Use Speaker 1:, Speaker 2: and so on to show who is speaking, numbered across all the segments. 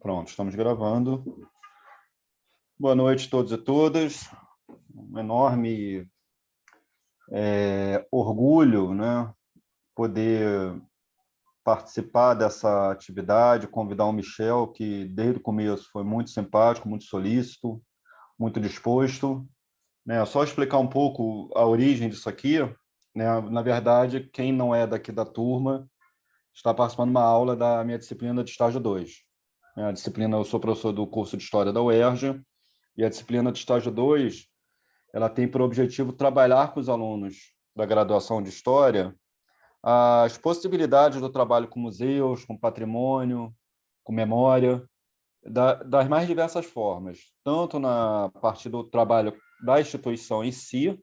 Speaker 1: Pronto, estamos gravando. Boa noite a todos e todas. Um enorme orgulho, né, poder participar dessa atividade, convidar o Michel, que desde o começo foi muito simpático, muito solícito, muito disposto, né? Só explicar um pouco a origem disso aqui, né? Na verdade, quem não é daqui da turma está participando de uma aula da minha disciplina de estágio 2. A disciplina, eu sou professor do curso de História da UERJ, e a disciplina de estágio 2, ela tem por objetivo trabalhar com os alunos da graduação de História as possibilidades do trabalho com museus, com patrimônio, com memória, das mais diversas formas, tanto na parte do trabalho da instituição em si,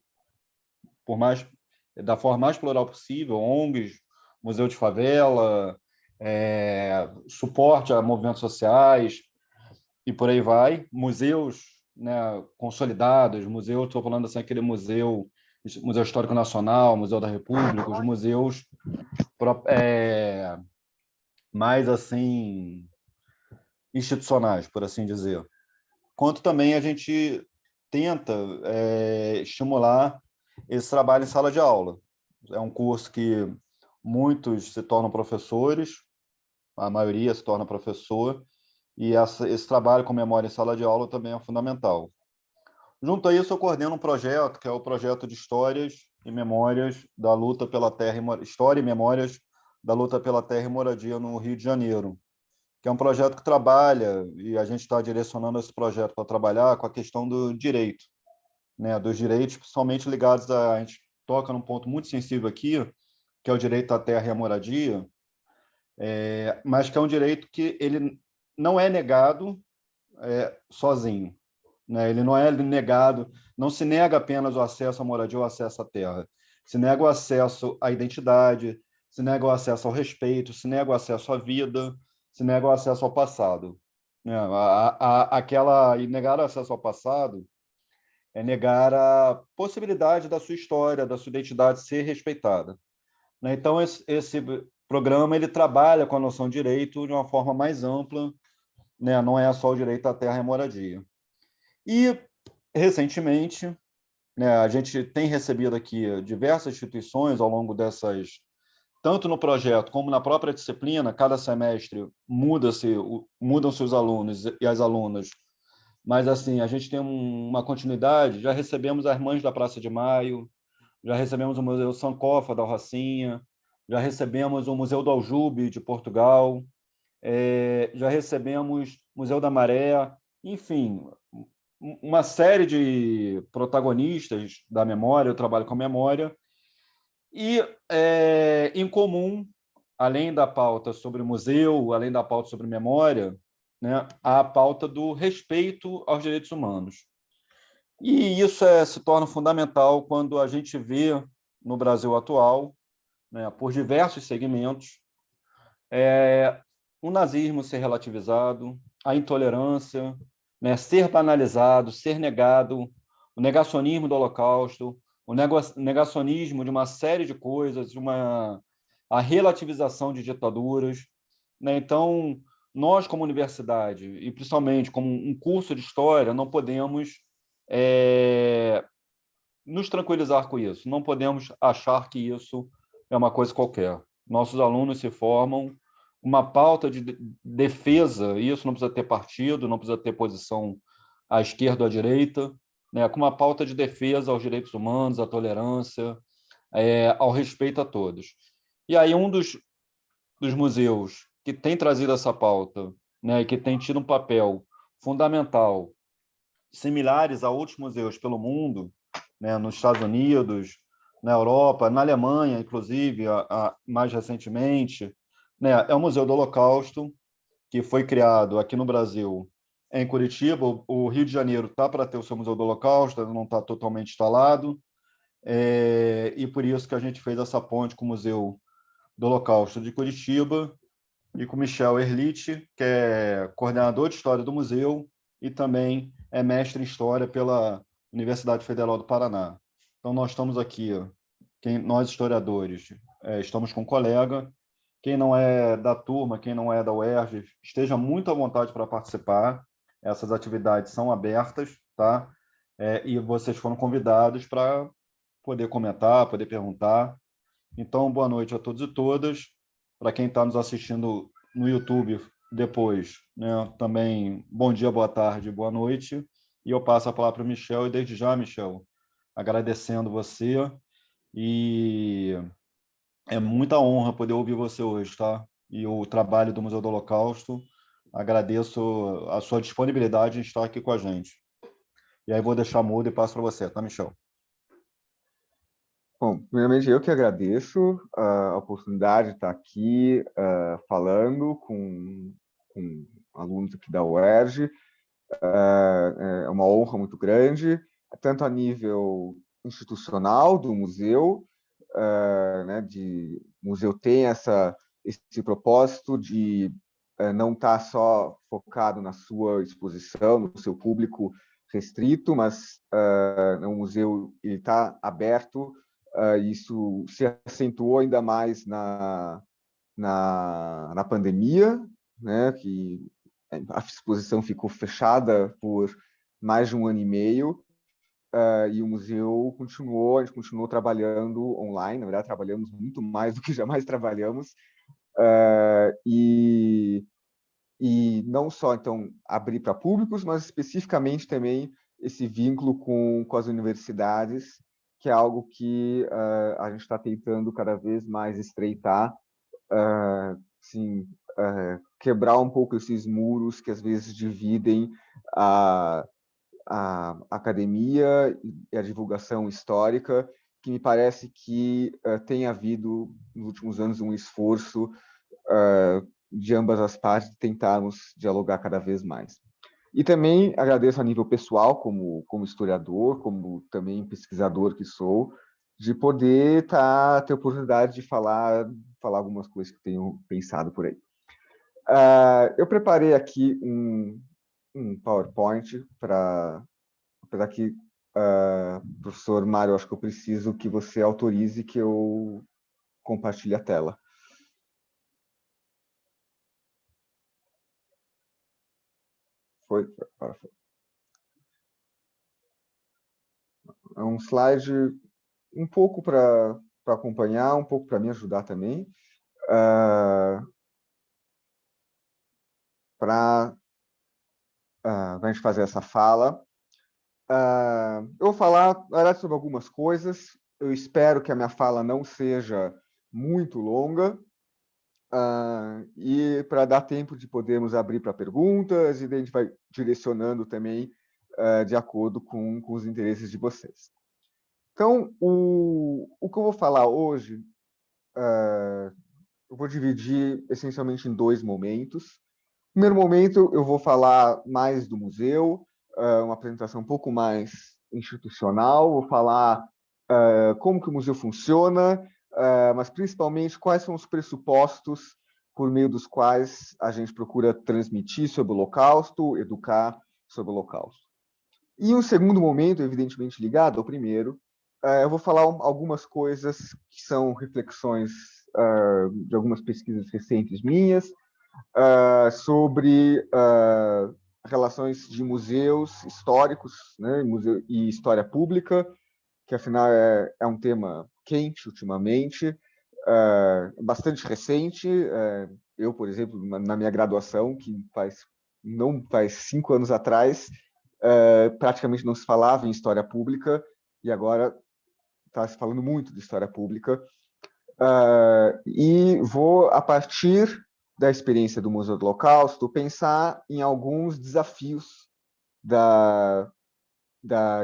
Speaker 1: da forma mais plural possível, ONGs, Museu de Favela, suporte a movimentos sociais, e por aí vai, museus, né, consolidados, museus, estou falando assim, aquele Museu Histórico Nacional, Museu da República, os museus mais assim institucionais, por assim dizer. Quanto também a gente tenta estimular esse trabalho em sala de aula. É um curso que muitos se tornam professores, a maioria se torna professor, e esse trabalho com memória em sala de aula também é fundamental. Junto a isso, eu coordeno um projeto, que é o projeto de Histórias e Memórias da Luta pela Terra História e Memórias da Luta pela Terra e Moradia no Rio de Janeiro, que é um projeto que trabalha, e a gente está direcionando esse projeto para trabalhar com a questão do direito, né, dos direitos, principalmente ligados a gente toca num ponto muito sensível aqui, que é o direito à terra e à moradia, mas que é um direito que ele não é negado sozinho, né? Ele não é negado, não se nega apenas o acesso à moradia ou o acesso à terra, se nega o acesso à identidade, se nega o acesso ao respeito, se nega o acesso à vida, se nega o acesso ao passado, né? E negar o acesso ao passado é negar a possibilidade da sua história, da sua identidade ser respeitada, né? Então, esse programa ele trabalha com a noção de direito de uma forma mais ampla, né? Não é só o direito à terra e à moradia. E, recentemente, né, a gente tem recebido aqui diversas instituições ao longo tanto no projeto como na própria disciplina, cada semestre mudam-se os alunos e as alunas, mas assim, a gente tem uma continuidade, já recebemos as Mães da Praça de Maio, já recebemos o Museu Sankofa da Rocinha, já recebemos o Museu do Aljube de Portugal, já recebemos Museu da Maré, enfim, uma série de protagonistas da memória, eu trabalho com a memória, e em comum, além da pauta sobre museu, além da pauta sobre memória, né, há a pauta do respeito aos direitos humanos. E isso se torna fundamental quando a gente vê no Brasil atual, né, por diversos segmentos, o nazismo ser relativizado, a intolerância, né, ser banalizado, ser negado, o negacionismo do Holocausto, o negacionismo de uma série de coisas, a relativização de ditaduras, né? Então, nós, como universidade, e principalmente como um curso de história, não podemos nos tranquilizar com isso, não podemos achar que isso é uma coisa qualquer. Nossos alunos se formam uma pauta de defesa, e isso não precisa ter partido, não precisa ter posição à esquerda ou à direita, né, com uma pauta de defesa aos direitos humanos, à tolerância, ao respeito a todos. E aí dos museus que tem trazido essa pauta, né, e que tem tido um papel fundamental, similares a outros museus pelo mundo, né, nos Estados Unidos, na Europa, na Alemanha, inclusive, mais recentemente, né, é o Museu do Holocausto, que foi criado aqui no Brasil, em Curitiba. O Rio de Janeiro está para ter o seu Museu do Holocausto, não está totalmente instalado, e por isso que a gente fez essa ponte com o Museu do Holocausto de Curitiba e com Michel Erlich, que é coordenador de História do museu e também é mestre em História pela Universidade Federal do Paraná. Então, nós estamos aqui, nós historiadores, estamos com um colega Quem não é da turma, quem não é da UERJ, esteja muito à vontade para participar. Essas atividades são abertas, tá? E vocês foram convidados para poder comentar, poder perguntar. Então, boa noite a todos e todas. Para quem está nos assistindo no YouTube depois, né, também bom dia, boa tarde, boa noite. E eu passo a palavra para o Michel, e desde já, Michel, agradecendo você. E é muita honra poder ouvir você hoje, tá? E o trabalho do Museu do Holocausto. Agradeço a sua disponibilidade em estar aqui com a gente. E aí vou deixar mudo e passo para você, tá, Michel?
Speaker 2: Bom, primeiramente eu que agradeço a oportunidade de estar aqui falando com alunos aqui da UERJ. É uma honra muito grande, tanto a nível institucional do museu, né, o museu tem esse propósito de não estar só focado na sua exposição, no seu público restrito, mas o museu está aberto. Isso se acentuou ainda mais na pandemia, né, que a exposição ficou fechada por mais de um ano e meio, e o museu a gente continuou trabalhando online. Na verdade, trabalhamos muito mais do que jamais trabalhamos, e não só, então, abrir para públicos, mas especificamente também esse vínculo com as universidades, que é algo que a gente está tentando cada vez mais estreitar, sim, quebrar um pouco esses muros que às vezes dividem a, a academia e a divulgação histórica, que me parece que tem havido nos últimos anos um esforço de ambas as partes de tentarmos dialogar cada vez mais. E também agradeço a nível pessoal, como historiador, como também pesquisador que sou, de poder ter a oportunidade de falar algumas coisas que tenho pensado por aí. Eu preparei aqui um PowerPoint apesar que, professor Mário, acho que eu preciso que você autorize que eu compartilhe a tela. Foi. É um slide um pouco para acompanhar, um pouco para me ajudar também, para a gente fazer essa fala. Eu vou falar, na verdade, sobre algumas coisas. Eu espero que a minha fala não seja muito longa, e para dar tempo de podermos abrir para perguntas, e daí a gente vai direcionando também de acordo com os interesses de vocês. Então, o que eu vou falar hoje, eu vou dividir essencialmente em dois momentos. No primeiro momento, eu vou falar mais do museu, uma apresentação um pouco mais institucional, vou falar como que o museu funciona, mas principalmente quais são os pressupostos por meio dos quais a gente procura transmitir sobre o Holocausto, educar sobre o Holocausto. E um segundo momento, evidentemente ligado ao primeiro, eu vou falar algumas coisas que são reflexões de algumas pesquisas recentes minhas, sobre relações de museus históricos, né, museu e história pública, que afinal é um tema quente ultimamente, bastante recente. Eu, por exemplo, na minha graduação, que não faz 5 anos atrás, praticamente não se falava em história pública, e agora está se falando muito de história pública. E vou, a partir da experiência do Museu do Holocausto, pensar em alguns desafios da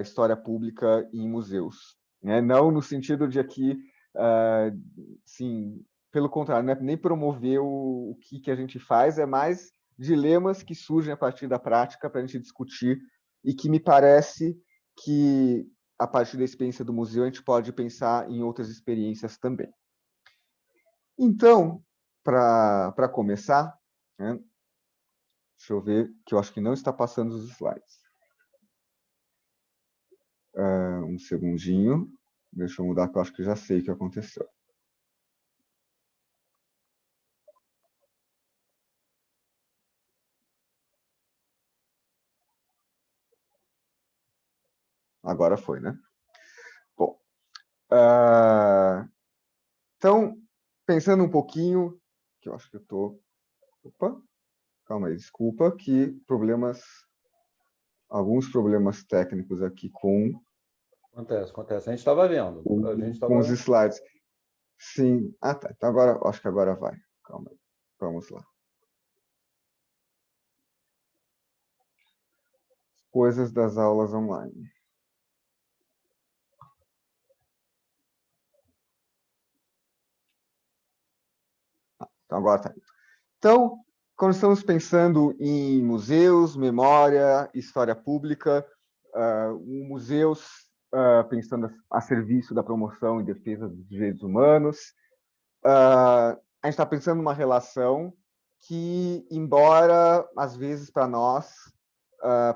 Speaker 2: história pública em museus, né? Não no sentido de aqui, sim, pelo contrário, não é nem promover o que a gente faz, é mais dilemas que surgem a partir da prática para a gente discutir, e que me parece que, a partir da experiência do museu, a gente pode pensar em outras experiências também. Então, para começar, né, deixa eu ver, que eu acho que não está passando os slides. Um segundinho. Deixa eu mudar, que eu acho que já sei o que aconteceu. agora foi, né? Bom, então, pensando um pouquinho, que eu acho que eu estou... Opa, calma aí, desculpa, que alguns problemas técnicos aqui
Speaker 1: Acontece. A gente estava vendo. A gente
Speaker 2: com os
Speaker 1: estava.
Speaker 2: slides. Sim, tá. Então agora, acho que agora vai. Calma aí, vamos lá. Coisas das aulas online. Então agora tá. Então, quando estamos pensando em museus, memória, história pública, museus pensando a serviço da promoção e defesa dos direitos humanos, a gente está pensando numa relação que, embora às vezes para nós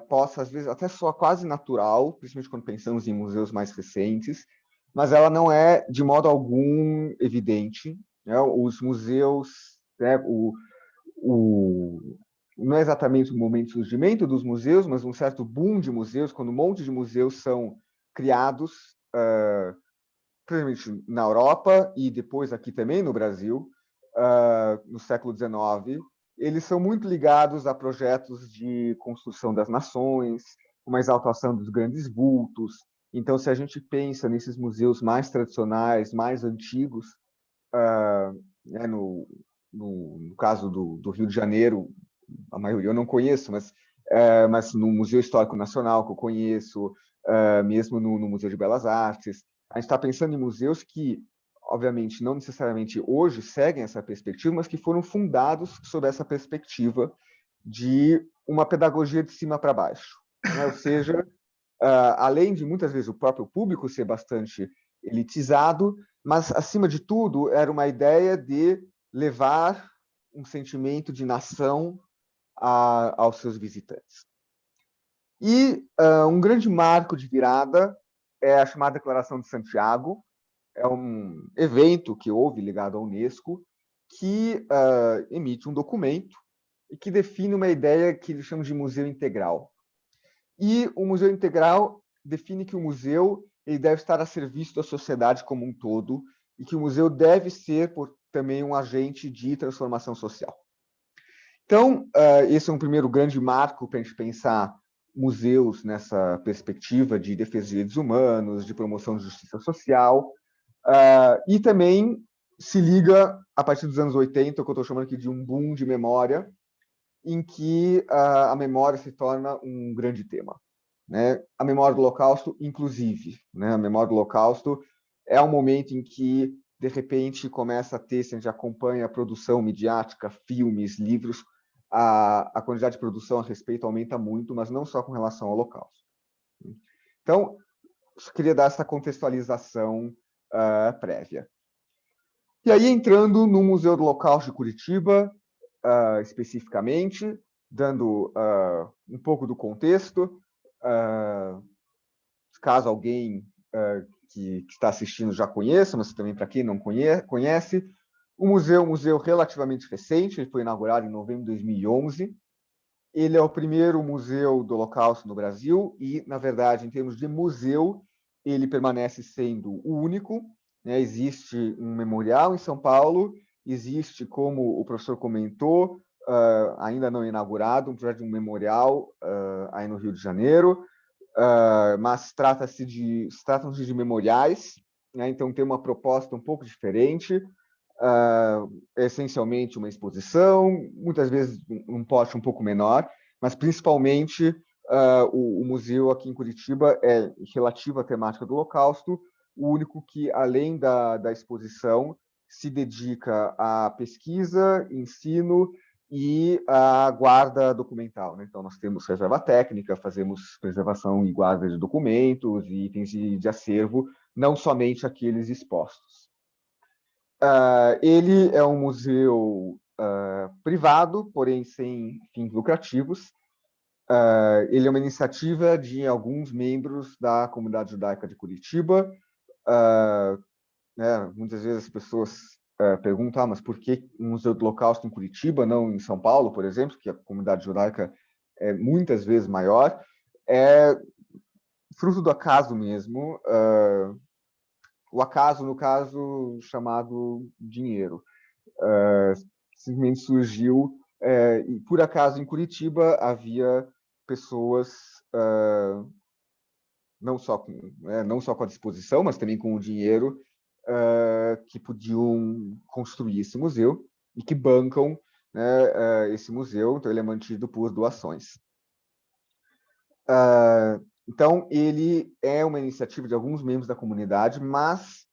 Speaker 2: possa às vezes até soar quase natural, principalmente quando pensamos em museus mais recentes, mas ela não é de modo algum evidente, né? Os museus, né, não é exatamente o momento de surgimento dos museus, mas um certo boom de museus, quando um monte de museus são criados, principalmente na Europa e depois aqui também no Brasil, no século XIX, eles são muito ligados a projetos de construção das nações, uma exaltação dos grandes vultos. Então, se a gente pensa nesses museus mais tradicionais, mais antigos, né, no caso do Rio de Janeiro, a maioria eu não conheço, mas no Museu Histórico Nacional, que eu conheço, mesmo no Museu de Belas Artes, a gente está pensando em museus que, obviamente, não necessariamente hoje seguem essa perspectiva, mas que foram fundados sob essa perspectiva de uma pedagogia de cima para baixo. Né? Ou seja, além de muitas vezes o próprio público ser bastante elitizado, mas, acima de tudo, era uma ideia de levar um sentimento de nação aos seus visitantes. E um grande marco de virada é a chamada Declaração de Santiago. É um evento que houve ligado à Unesco que emite um documento e que define uma ideia que eles chamam de museu integral. E o museu integral define que o museu ele deve estar a serviço da sociedade como um todo e que o museu deve ser também um agente de transformação social. Então, esse é um primeiro grande marco para a gente pensar museus nessa perspectiva de defesa de direitos humanos, de promoção de justiça social, e também se liga, a partir dos anos 80, o que eu estou chamando aqui de um boom de memória, em que a memória se torna um grande tema. Né? A memória do Holocausto, inclusive. Né? A memória do Holocausto é um momento em que, de repente, começa a ter, se a gente acompanha a produção midiática, filmes, livros, a quantidade de produção a respeito aumenta muito, mas não só com relação ao Holocausto. Então, eu queria dar essa contextualização prévia. E aí, entrando no Museu do Holocausto de Curitiba, especificamente, dando um pouco do contexto, caso alguém que está assistindo já conheça, mas também para quem não conhece, o museu é um museu relativamente recente, ele foi inaugurado em novembro de 2011. Ele é o primeiro museu do Holocausto no Brasil e, na verdade, em termos de museu, ele permanece sendo o único. Né? Existe um memorial em São Paulo, existe, como o professor comentou, ainda não inaugurado, um projeto de um memorial aí no Rio de Janeiro, mas tratam-se de memoriais, né? Então tem uma proposta um pouco diferente, essencialmente uma exposição, muitas vezes um porte um pouco menor, mas principalmente o museu aqui em Curitiba é relativo à temática do Holocausto, o único que, além da exposição, se dedica à pesquisa, ensino e a guarda documental. Né? Então, nós temos reserva técnica, fazemos preservação e guarda de documentos e itens de acervo, não somente aqueles expostos. Ele é um museu privado, porém sem fins lucrativos. Ele é uma iniciativa de alguns membros da comunidade judaica de Curitiba. Né, muitas vezes as pessoas perguntam, mas por que um museu do Holocausto em Curitiba, não em São Paulo, por exemplo, que a comunidade judaica é muitas vezes maior? fruto do acaso mesmo, o acaso, no caso, chamado dinheiro. Simplesmente surgiu, e por acaso em Curitiba havia pessoas não só com a disposição, mas também com o dinheiro que podiam construir esse museu e que bancam, né, esse museu. Então ele é mantido por doações. Então ele é uma iniciativa de alguns membros da comunidade, mas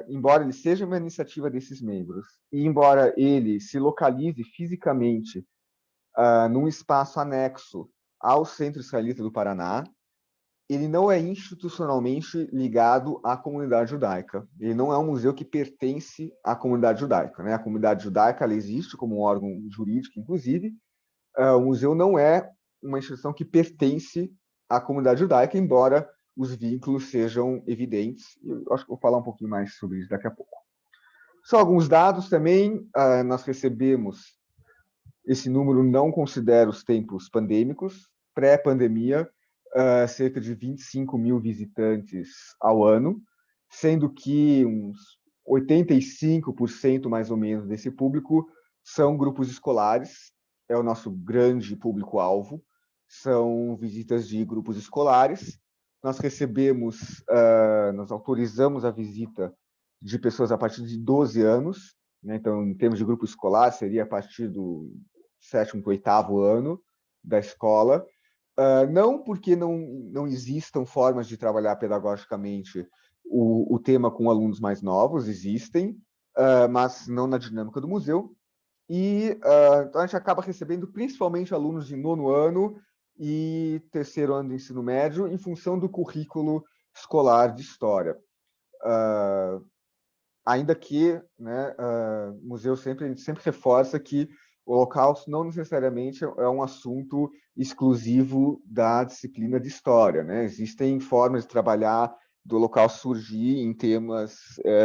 Speaker 2: embora ele seja uma iniciativa desses membros e embora ele se localize fisicamente num espaço anexo ao Centro Israelita do Paraná, ele não é institucionalmente ligado à comunidade judaica. Ele não é um museu que pertence à comunidade judaica, né? A comunidade judaica, ela existe como um órgão jurídico, inclusive. O museu não é uma instituição que pertence à comunidade judaica, embora os vínculos sejam evidentes. Eu acho que vou falar um pouquinho mais sobre isso daqui a pouco. Só alguns dados também. Nós recebemos, esse número não considera os tempos pandêmicos, pré-pandemia, cerca de 25 mil visitantes ao ano, sendo que uns 85% mais ou menos desse público são grupos escolares, é o nosso grande público-alvo, são visitas de grupos escolares. Nós recebemos, nós autorizamos a visita de pessoas a partir de 12 anos, né? Então, em termos de grupo escolar, seria a partir do 7º para o 8º ano da escola. Não porque não existam formas de trabalhar pedagogicamente o tema com alunos mais novos, existem, mas não na dinâmica do museu. E então a gente acaba recebendo principalmente alunos de 9º ano e 3º ano do ensino médio, em função do currículo escolar de história. Ainda que, né, o museu a gente sempre reforça que o Holocausto não necessariamente é um assunto exclusivo da disciplina de história, né? Existem formas de trabalhar do Holocausto surgir em temas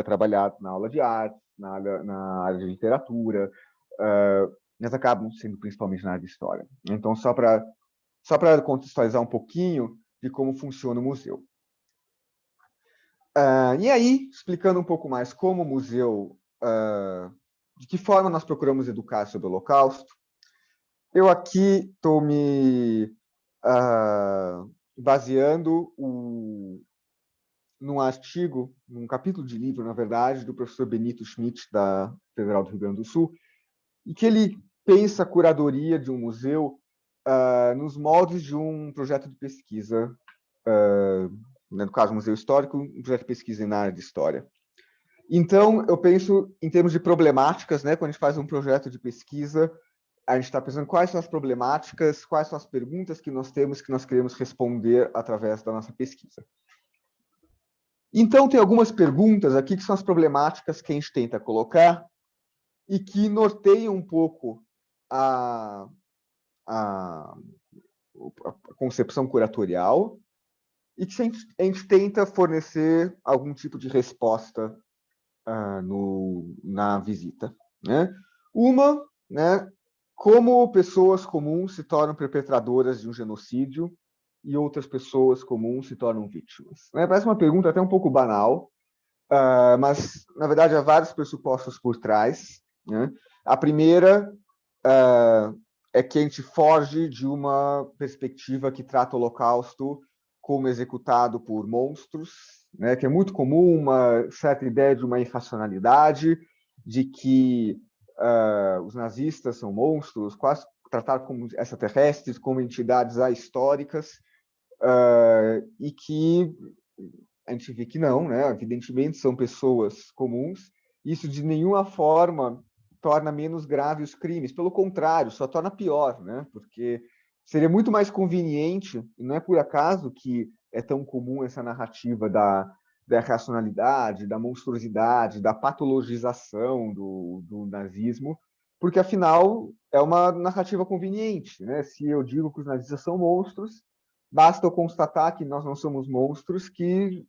Speaker 2: trabalhados na aula de arte, na área de literatura, mas acabam sendo principalmente na área de história. Então, só para contextualizar um pouquinho de como funciona o museu. E aí, explicando um pouco mais como o museu, de que forma nós procuramos educar sobre o Holocausto, eu aqui estou me baseando num artigo, num capítulo de livro, na verdade, do professor Benito Schmidt, da Federal do Rio Grande do Sul, e que ele pensa a curadoria de um museu nos moldes de um projeto de pesquisa, no caso, Museu Histórico, um projeto de pesquisa na área de história. Então, eu penso em termos de problemáticas, né? Quando a gente faz um projeto de pesquisa, a gente está pensando quais são as problemáticas, quais são as perguntas que nós temos, que nós queremos responder através da nossa pesquisa. Então, tem algumas perguntas aqui que são as problemáticas que a gente tenta colocar e que norteiam um pouco a concepção curatorial e que a gente tenta fornecer algum tipo de resposta na visita, né? Uma, né, como pessoas comuns se tornam perpetradoras de um genocídio e outras pessoas comuns se tornam vítimas, né? Parece uma pergunta até um pouco banal, mas, na verdade, há vários pressupostos por trás, né? A primeira é que a gente foge de uma perspectiva que trata o Holocausto como executado por monstros, né? Que é muito comum uma certa ideia de uma irracionalidade, de que os nazistas são monstros, quase tratados como extraterrestres, como entidades ahistóricas, e que a gente vê que não, né? Evidentemente são pessoas comuns. Isso de nenhuma forma torna menos grave os crimes, pelo contrário, só torna pior, né? Porque seria muito mais conveniente, e não é por acaso que é tão comum essa narrativa da racionalidade, da monstruosidade, da patologização do nazismo, porque afinal é uma narrativa conveniente, né? Se eu digo que os nazistas são monstros, basta eu constatar que nós não somos monstros, que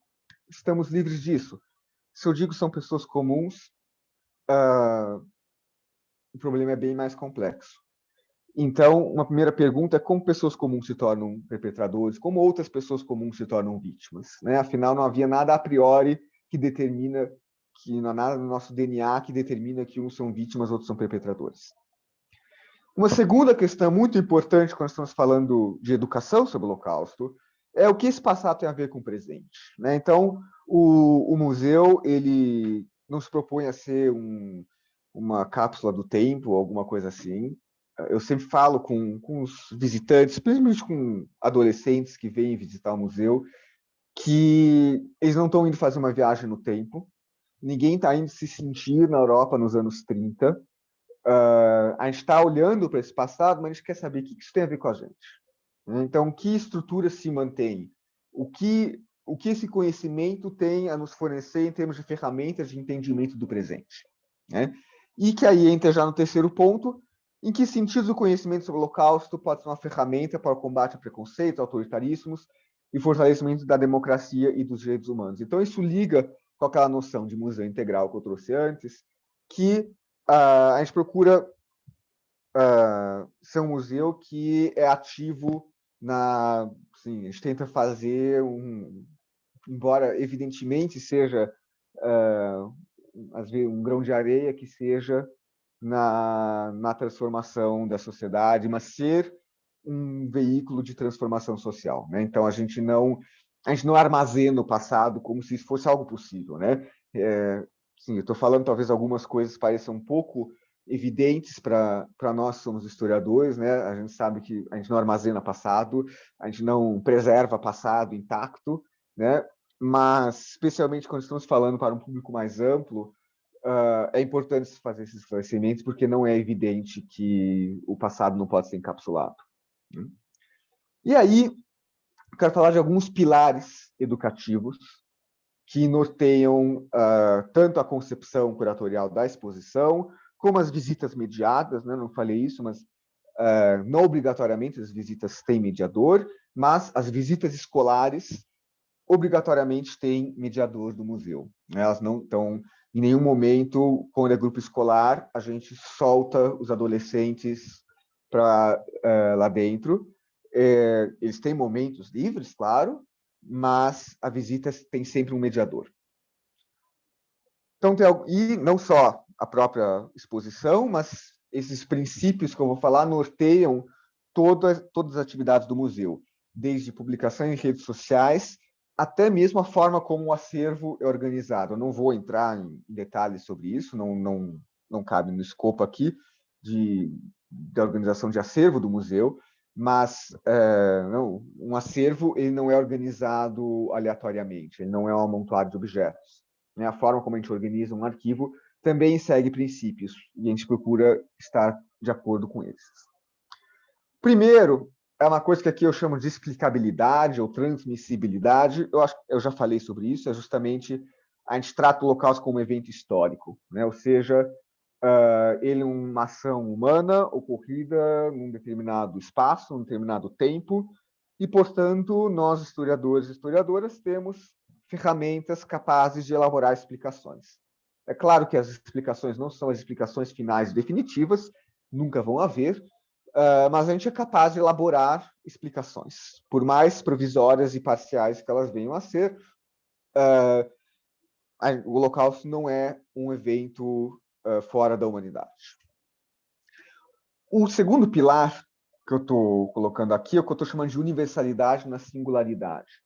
Speaker 2: estamos livres disso. Se eu digo que são pessoas comuns, o problema é bem mais complexo. Então, uma primeira pergunta é como pessoas comuns se tornam perpetradores, como outras pessoas comuns se tornam vítimas, né? Afinal, não havia nada a priori que determina, que não há nada no nosso DNA que determina que uns são vítimas, outros são perpetradores. Uma segunda questão muito importante quando estamos falando de educação sobre o Holocausto é o que esse passado tem a ver com o presente, né? Então, o museu ele não se propõe a ser uma cápsula do tempo, alguma coisa assim. Eu sempre falo com os visitantes, principalmente com adolescentes que vêm visitar o museu, que eles não estão indo fazer uma viagem no tempo, ninguém está indo se sentir na Europa nos anos 30. A gente está olhando para esse passado, mas a gente quer saber o que isso tem a ver com a gente. Então, que estrutura se mantém? O que esse conhecimento tem a nos fornecer em termos de ferramentas de entendimento do presente? Né? E que aí entra já no terceiro ponto, em que sentido o conhecimento sobre o Holocausto pode ser uma ferramenta para o combate a preconceitos, autoritarismos e fortalecimento da democracia e dos direitos humanos. Então, isso liga com aquela noção de museu integral que eu trouxe antes, que a gente procura ser um museu que é ativo assim, a gente tenta fazer embora evidentemente seja às vezes um grão de areia que seja na transformação da sociedade, mas ser um veículo de transformação social, né? Então a gente não armazena o passado como se isso fosse algo possível, né? Sim, eu estou falando talvez algumas coisas pareçam um pouco evidentes para nós somos historiadores, né? A gente sabe que a gente não armazena passado, a gente não preserva passado intacto, né? Mas especialmente quando estamos falando para um público mais amplo, é importante fazer esses esclarecimentos porque não é evidente que o passado não pode ser encapsulado. Né? E aí, quero falar de alguns pilares educativos que norteiam tanto a concepção curatorial da exposição, como as visitas mediadas, né? Não falei isso, mas não obrigatoriamente as visitas têm mediador, mas as visitas escolares obrigatoriamente têm mediador do museu. Né? Elas não estão, em nenhum momento, quando é grupo escolar, a gente solta os adolescentes para lá dentro. Eles têm momentos livres, claro, mas a visita tem sempre um mediador. Então, e não só a própria exposição, mas esses princípios que eu vou falar norteiam todas as atividades do museu, desde publicação em redes sociais até mesmo a forma como o acervo é organizado. Eu não vou entrar em detalhes sobre isso, não cabe no escopo aqui da organização de acervo do museu, mas um acervo ele não é organizado aleatoriamente, ele não é um amontoado de objetos. Né? A forma como a gente organiza um arquivo também segue princípios, e a gente procura estar de acordo com eles. Primeiro, é uma coisa que aqui eu chamo de explicabilidade ou transmissibilidade. Eu já falei sobre isso, é justamente a gente trata o Holocausto como um evento histórico, né? Ou seja, ele é uma ação humana ocorrida num determinado espaço, num determinado tempo, e, portanto, nós, historiadores e historiadoras, temos ferramentas capazes de elaborar explicações. É claro que as explicações não são as explicações finais e definitivas, nunca vão haver, mas a gente é capaz de elaborar explicações, por mais provisórias e parciais que elas venham a ser. O Holocausto não é um evento fora da humanidade. O segundo pilar que eu estou colocando aqui é o que eu estou chamando de universalidade na singularidade.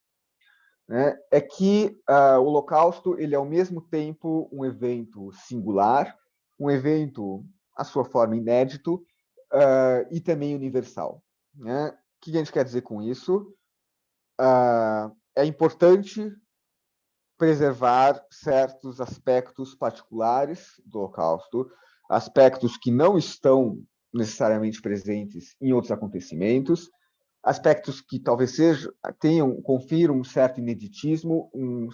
Speaker 2: Né? É que o Holocausto ele é ao mesmo tempo um evento singular, um evento à sua forma inédito e também universal. Né? O que a gente quer dizer com isso? É importante preservar certos aspectos particulares do Holocausto, aspectos que não estão necessariamente presentes em outros acontecimentos, aspectos que talvez confiram um certo ineditismo,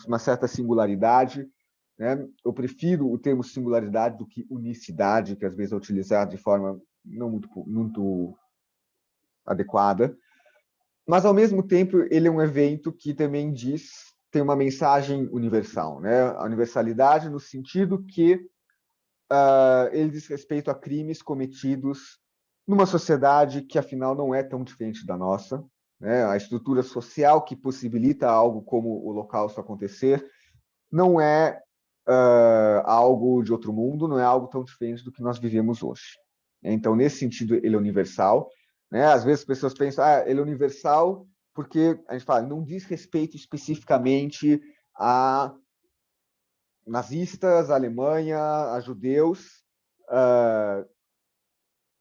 Speaker 2: uma certa singularidade. Né? Eu prefiro o termo singularidade do que unicidade, que às vezes é utilizado de forma não muito adequada. Mas, ao mesmo tempo, ele é um evento que também tem uma mensagem universal. Né? A universalidade no sentido que ele diz respeito a crimes cometidos numa sociedade que, afinal, não é tão diferente da nossa, né? A estrutura social que possibilita algo como o Holocausto acontecer não é algo de outro mundo, não é algo tão diferente do que nós vivemos hoje. Então, nesse sentido, ele é universal. Né? Às vezes as pessoas pensam, ele é universal porque a gente fala, não diz respeito especificamente a nazistas, a Alemanha, a judeus,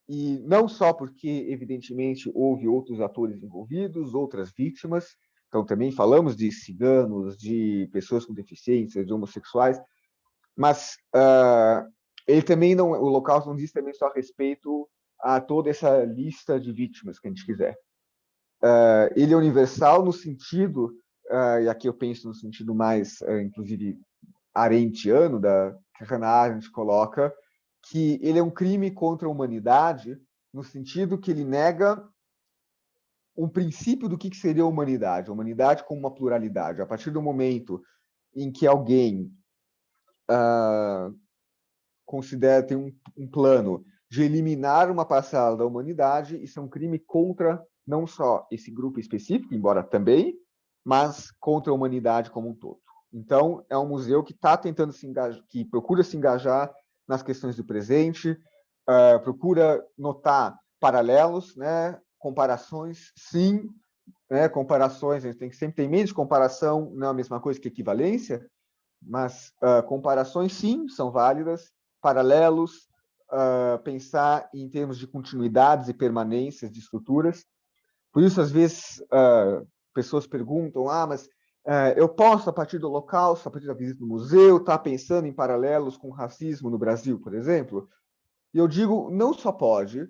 Speaker 2: e não só porque, evidentemente, houve outros atores envolvidos, outras vítimas, então também falamos de ciganos, de pessoas com deficiências, de homossexuais, mas ele também não, o Holocausto não diz também só respeito a toda essa lista de vítimas que a gente quiser. Ele é universal no sentido, e aqui eu penso no sentido mais, inclusive, arendtiano, que a Hannah Arendt coloca, que ele é um crime contra a humanidade, no sentido que ele nega um princípio do que seria a humanidade como uma pluralidade. A partir do momento em que alguém considera, tem um plano de eliminar uma parcela da humanidade, isso é um crime contra não só esse grupo específico, embora também, mas contra a humanidade como um todo. Então, é um museu que está tentando se engajar, que procura se engajar nas questões do presente, procura notar paralelos, né? Comparações, sim, né? Comparações, a gente tem que sempre ter em mente, comparação não é a mesma coisa que equivalência, mas comparações, sim, são válidas, paralelos, pensar em termos de continuidades e permanências de estruturas. Por isso, às vezes, pessoas perguntam, mas eu posso, a partir do Holocausto, a partir da visita do museu, estar pensando em paralelos com o racismo no Brasil, por exemplo? E eu digo, não só pode,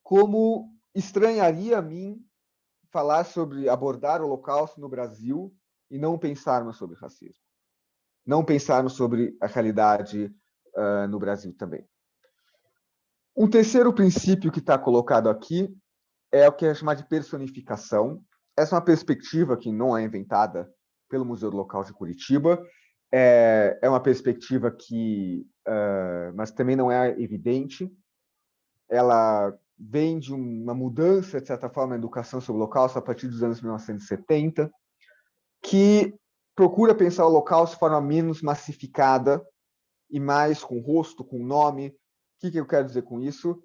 Speaker 2: como estranharia a mim falar sobre abordar o Holocausto no Brasil e não pensarmos sobre racismo. Não pensarmos sobre a realidade no Brasil também. Um terceiro princípio que está colocado aqui é o que é chamado de personificação. Essa é uma perspectiva que não é inventada pelo Museu do Local de Curitiba. É uma perspectiva que, mas também não é evidente. Ela vem de uma mudança, de certa forma, na educação sobre o Holocausto a partir dos anos 1970, que procura pensar o Holocausto de forma menos massificada e mais com rosto, com nome. O que eu quero dizer com isso?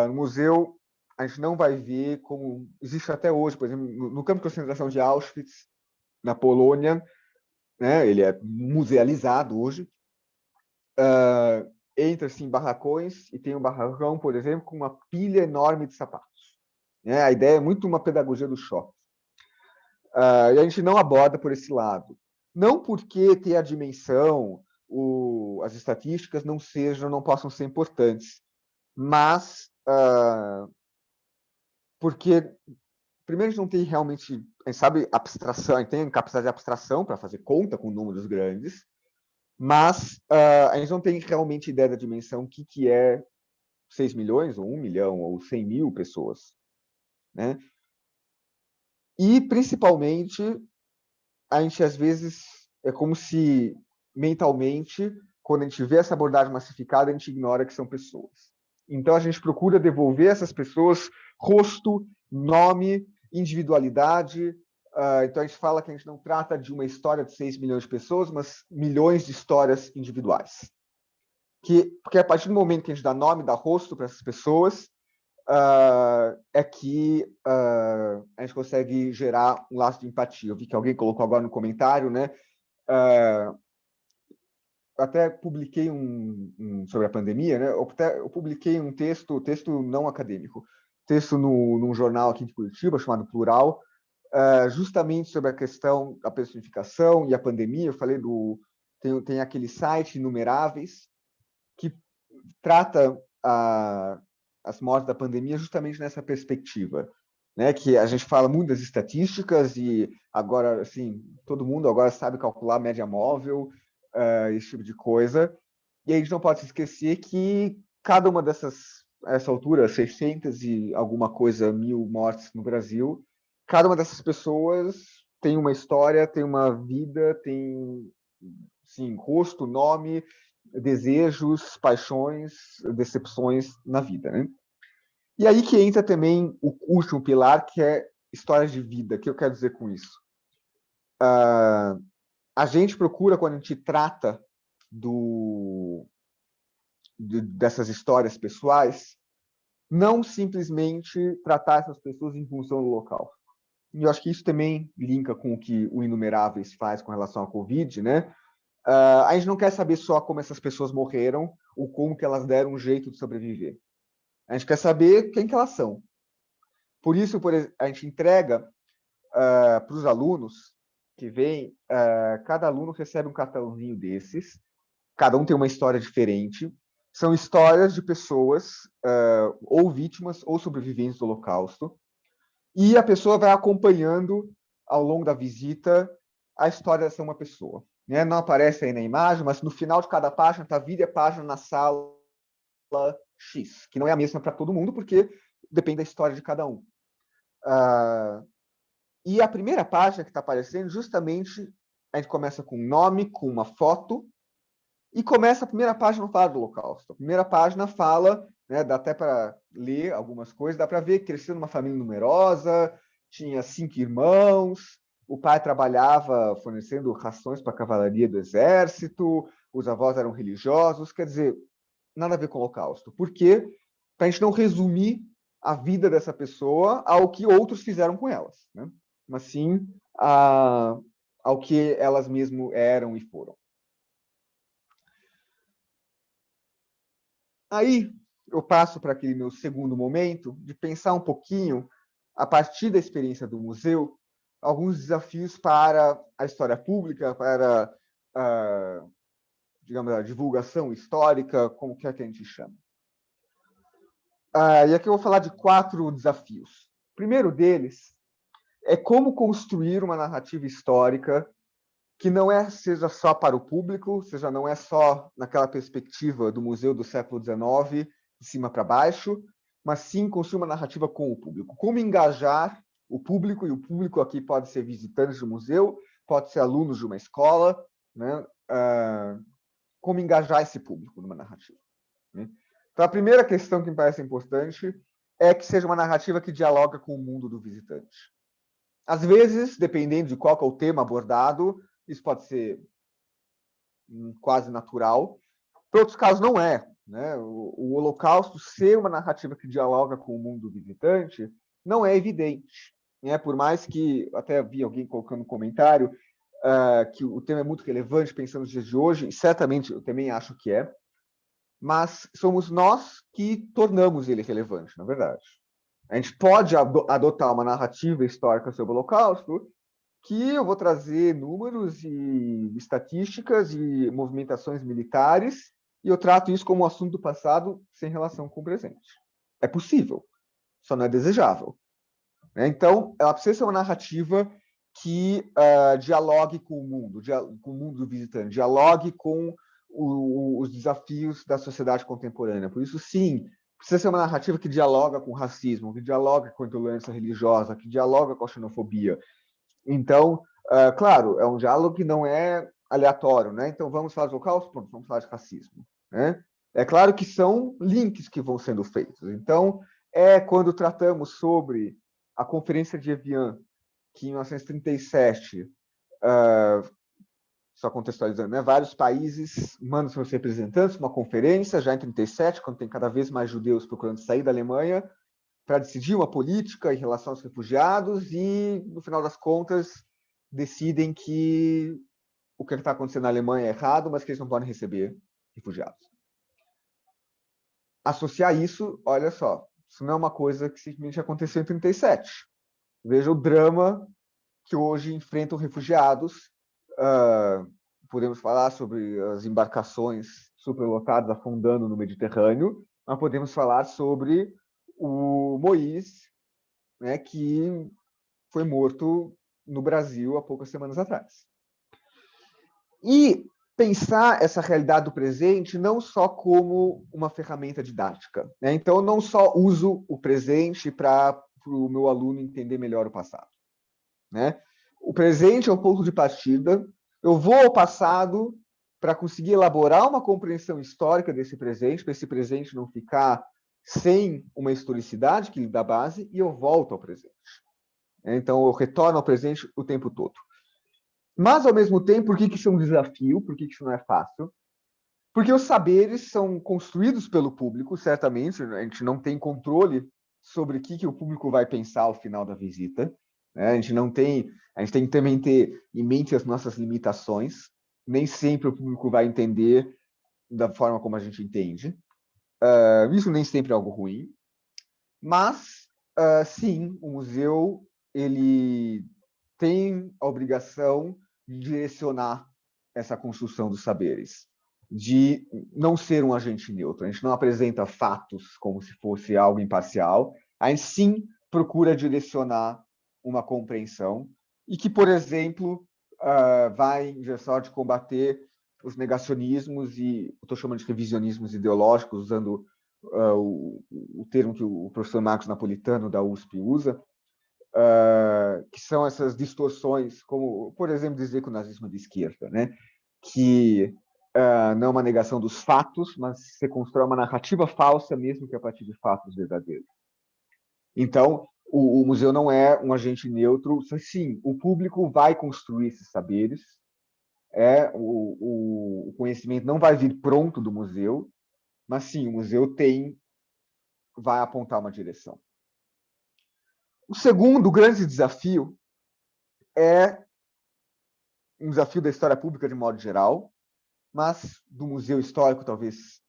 Speaker 2: No museu, a gente não vai ver como existe até hoje, por exemplo, no campo de concentração de Auschwitz, na Polônia, né, ele é musealizado hoje, entra-se em barracões e tem um barracão, por exemplo, com uma pilha enorme de sapatos. A ideia é muito uma pedagogia do choque. E a gente não aborda por esse lado. Não porque ter a dimensão, as estatísticas não possam ser importantes, mas porque, primeiro, a gente não tem realmente, a gente sabe, abstração, a gente tem capacidade de abstração para fazer conta com números grandes, mas a gente não tem realmente ideia da dimensão, que é 6 milhões, ou 1 milhão, ou 100 mil pessoas. Né? E, principalmente, a gente, às vezes, é como se, mentalmente, quando a gente vê essa abordagem massificada, a gente ignora que são pessoas. Então, a gente procura devolver essas pessoas rosto, nome, individualidade. Então, a gente fala que a gente não trata de uma história de 6 milhões de pessoas, mas milhões de histórias individuais. Porque a partir do momento que a gente dá nome, dá rosto para essas pessoas, é que a gente consegue gerar um laço de empatia. Eu vi que alguém colocou agora no comentário, né? Até publiquei sobre a pandemia, né? Eu publiquei um texto não acadêmico, texto num jornal aqui de Curitiba, chamado Plural, justamente sobre a questão da personificação e a pandemia. Eu falei tem aquele site Inumeráveis, que trata as mortes da pandemia justamente nessa perspectiva, né? Que a gente fala muito das estatísticas e agora, assim, todo mundo agora sabe calcular a média móvel, esse tipo de coisa. E a gente não pode se esquecer que cada uma essa altura, 600 e alguma coisa mil mortes no Brasil, cada uma dessas pessoas tem uma história, tem uma vida, tem, sim, rosto, nome, desejos, paixões, decepções na vida, né? E aí que entra também o último pilar, que é histórias de vida. O que eu quero dizer com isso? A gente procura, quando a gente trata dessas histórias pessoais, não simplesmente tratar essas pessoas em função do local. E eu acho que isso também linka com o que o Inumeráveis faz com relação à Covid, né? A gente não quer saber só como essas pessoas morreram ou como que elas deram um jeito de sobreviver. A gente quer saber quem que elas são. Por isso, a gente entrega para os alunos que vêm, cada aluno recebe um cartãozinho desses, cada um tem uma história diferente, são histórias de pessoas ou vítimas ou sobreviventes do Holocausto, e a pessoa vai acompanhando ao longo da visita a história dessa uma pessoa. Né? Não aparece aí na imagem, mas no final de cada página está vira a página na sala X, que não é a mesma para todo mundo, porque depende da história de cada um. E a primeira página que está aparecendo, justamente, a gente começa com um nome, com uma foto, e começa a primeira página não fala do Holocausto. A primeira página fala, né, dá até para ler algumas coisas, dá para ver que cresceu numa família numerosa, tinha 5 irmãos, o pai trabalhava fornecendo rações para a cavalaria do exército, os avós eram religiosos, quer dizer, nada a ver com o Holocausto. Por quê? Para a gente não resumir a vida dessa pessoa ao que outros fizeram com elas, né? Mas sim ao que elas mesmo eram e foram. Aí eu passo para aquele meu segundo momento de pensar um pouquinho, a partir da experiência do museu, alguns desafios para a história pública, para digamos, a divulgação histórica, como quer que a gente chama. E aqui eu vou falar de 4 desafios. O primeiro deles é como construir uma narrativa histórica que não seja só para o público, seja não é só naquela perspectiva do museu do século XIX, de cima para baixo, mas sim construir uma narrativa com o público. Como engajar o público, e o público aqui pode ser visitantes do museu, pode ser alunos de uma escola, né? Como engajar esse público numa narrativa. Né? Então, a primeira questão que me parece importante é que seja uma narrativa que dialoga com o mundo do visitante. Às vezes, dependendo de qual é o tema abordado, isso pode ser quase natural. Para outros casos, não é. Né? O Holocausto ser uma narrativa que dialoga com o mundo visitante não é evidente. Né? Por mais que, até vi alguém colocando um comentário, que o tema é muito relevante pensando nos dias de hoje, e certamente eu também acho que é, mas somos nós que tornamos ele relevante, na verdade. A gente pode adotar uma narrativa histórica sobre o Holocausto que eu vou trazer números e estatísticas e movimentações militares e eu trato isso como um assunto do passado sem relação com o presente. É possível, só não é desejável. Então, ela precisa ser uma narrativa que dialogue com o mundo do visitante, dialogue com os desafios da sociedade contemporânea. Por isso, sim, precisa ser uma narrativa que dialoga com o racismo, que dialoga com a intolerância religiosa, que dialoga com a xenofobia. Então, claro, é um diálogo que não é aleatório, né? Então, vamos falar de Holocausto? Pronto, vamos falar de racismo, né? É claro que são links que vão sendo feitos. Então, quando tratamos sobre a Conferência de Evian, que em 1937, só contextualizando, né? Vários países mandam seus representantes para uma conferência, já em 1937, quando tem cada vez mais judeus procurando sair da Alemanha, para decidir uma política em relação aos refugiados e, no final das contas, decidem que o que está acontecendo na Alemanha é errado, mas que eles não podem receber refugiados. Associar isso, olha só, isso não é uma coisa que simplesmente aconteceu em 1937. Veja o drama que hoje enfrentam refugiados. Podemos falar sobre as embarcações superlotadas afundando no Mediterrâneo, mas podemos falar sobre o Moisés, né, que foi morto no Brasil há poucas semanas atrás. E pensar essa realidade do presente não só como uma ferramenta didática. Né? Então, eu não só uso o presente para o meu aluno entender melhor o passado. Né? O presente é o ponto de partida. Eu vou ao passado para conseguir elaborar uma compreensão histórica desse presente, para esse presente não ficar sem uma historicidade que lhe dá base, e eu volto ao presente. Então, eu retorno ao presente o tempo todo. Mas, ao mesmo tempo, por que isso é um desafio? Por que isso não é fácil? Porque os saberes são construídos pelo público, certamente, a gente não tem controle sobre o que o público vai pensar ao final da visita, né? A gente tem que também ter em mente as nossas limitações, nem sempre o público vai entender da forma como a gente entende. Isso nem sempre é algo ruim, mas, sim, o museu ele tem a obrigação de direcionar essa construção dos saberes, de não ser um agente neutro. A gente não apresenta fatos como se fosse algo imparcial, a gente sim procura direcionar uma compreensão e que, por exemplo, vai em direção de combater os negacionismos e, estou chamando de revisionismos ideológicos, usando o termo que o professor Marcos Napolitano, da USP, usa, que são essas distorções, como, por exemplo, dizer que o nazismo é de esquerda, né? Que não é uma negação dos fatos, mas se constrói uma narrativa falsa, mesmo que a partir de fatos verdadeiros. Então, o museu não é um agente neutro, sim, o público vai construir esses saberes, o conhecimento não vai vir pronto do museu, mas sim, o museu vai apontar uma direção. O segundo grande desafio é um desafio da história pública de modo geral, mas do museu histórico talvez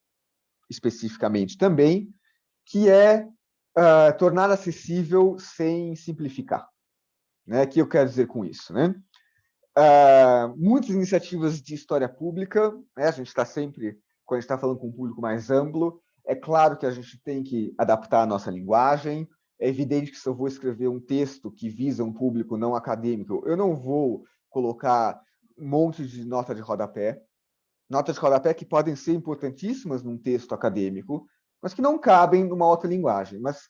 Speaker 2: especificamente também, que é tornar acessível sem simplificar. Né? O que eu quero dizer com isso? Né? Muitas iniciativas de história pública, né? A gente está sempre, quando a gente está falando com um público mais amplo, é claro que a gente tem que adaptar a nossa linguagem. É evidente que se eu vou escrever um texto que visa um público não acadêmico, eu não vou colocar um monte de nota de rodapé que podem ser importantíssimas num texto acadêmico, mas que não cabem numa outra linguagem. Mas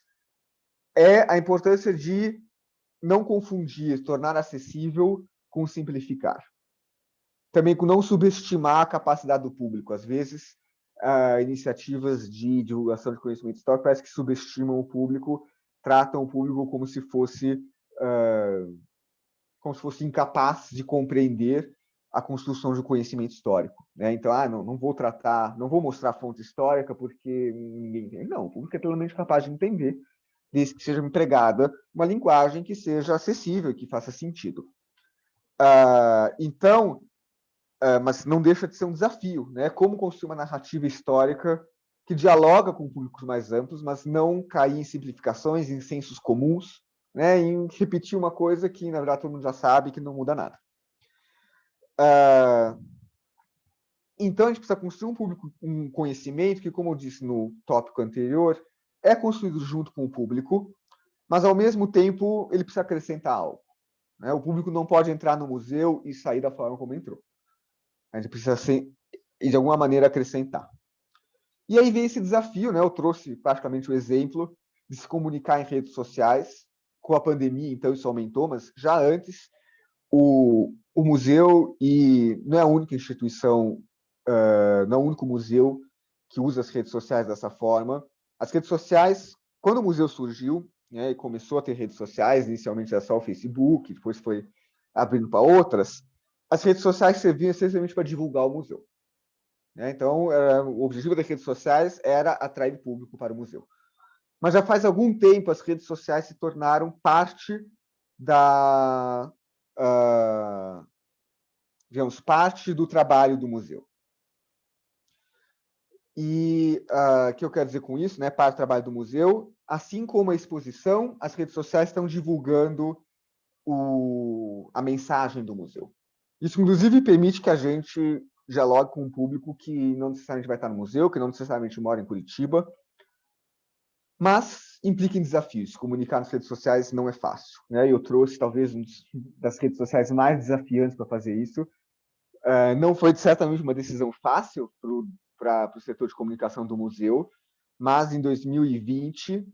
Speaker 2: é a importância de não confundir, tornar acessível com simplificar. Também com não subestimar a capacidade do público. Às vezes, iniciativas de divulgação de conhecimento histórico parece que subestimam o público, tratam o público como se fosse incapaz de compreender a construção de conhecimento histórico. Né? Então, não vou mostrar fonte histórica porque ninguém entende. Não, o público é plenamente capaz de entender, desde que seja empregada uma linguagem que seja acessível, que faça sentido. Então, mas não deixa de ser um desafio, né? Como construir uma narrativa histórica que dialoga com públicos mais amplos, mas não cair em simplificações, em sensos comuns, né? Em repetir uma coisa que, na verdade, todo mundo já sabe que não muda nada. Então, a gente precisa construir um conhecimento que, como eu disse no tópico anterior, é construído junto com o público, mas, ao mesmo tempo, ele precisa acrescentar algo. Né? O público não pode entrar no museu e sair da forma como entrou. A gente precisa, de alguma maneira, acrescentar. E aí vem esse desafio, né? Eu trouxe praticamente o exemplo de se comunicar em redes sociais. Com a pandemia, então, isso aumentou, mas já antes, o museu, e não é a única instituição, não é o único museu que usa as redes sociais dessa forma. As redes sociais, quando o museu surgiu, né, e começou a ter redes sociais, inicialmente era só o Facebook, depois foi abrindo para outras, as redes sociais serviam essencialmente para divulgar o museu. Né? Então, o objetivo das redes sociais era atrair público para o museu. Mas já faz algum tempo as redes sociais se tornaram parte digamos, parte do trabalho do museu. E o que eu quero dizer com isso, né, parte do trabalho do museu, assim como a exposição, as redes sociais estão divulgando a mensagem do museu. Isso, inclusive, permite que a gente dialogue com um público que não necessariamente vai estar no museu, que não necessariamente mora em Curitiba, mas implica em desafios. Comunicar nas redes sociais não é fácil. Né? Eu trouxe, talvez, uma das redes sociais mais desafiantes para fazer isso. Não foi, certamente, uma decisão fácil para o setor de comunicação do museu, mas, em 2020,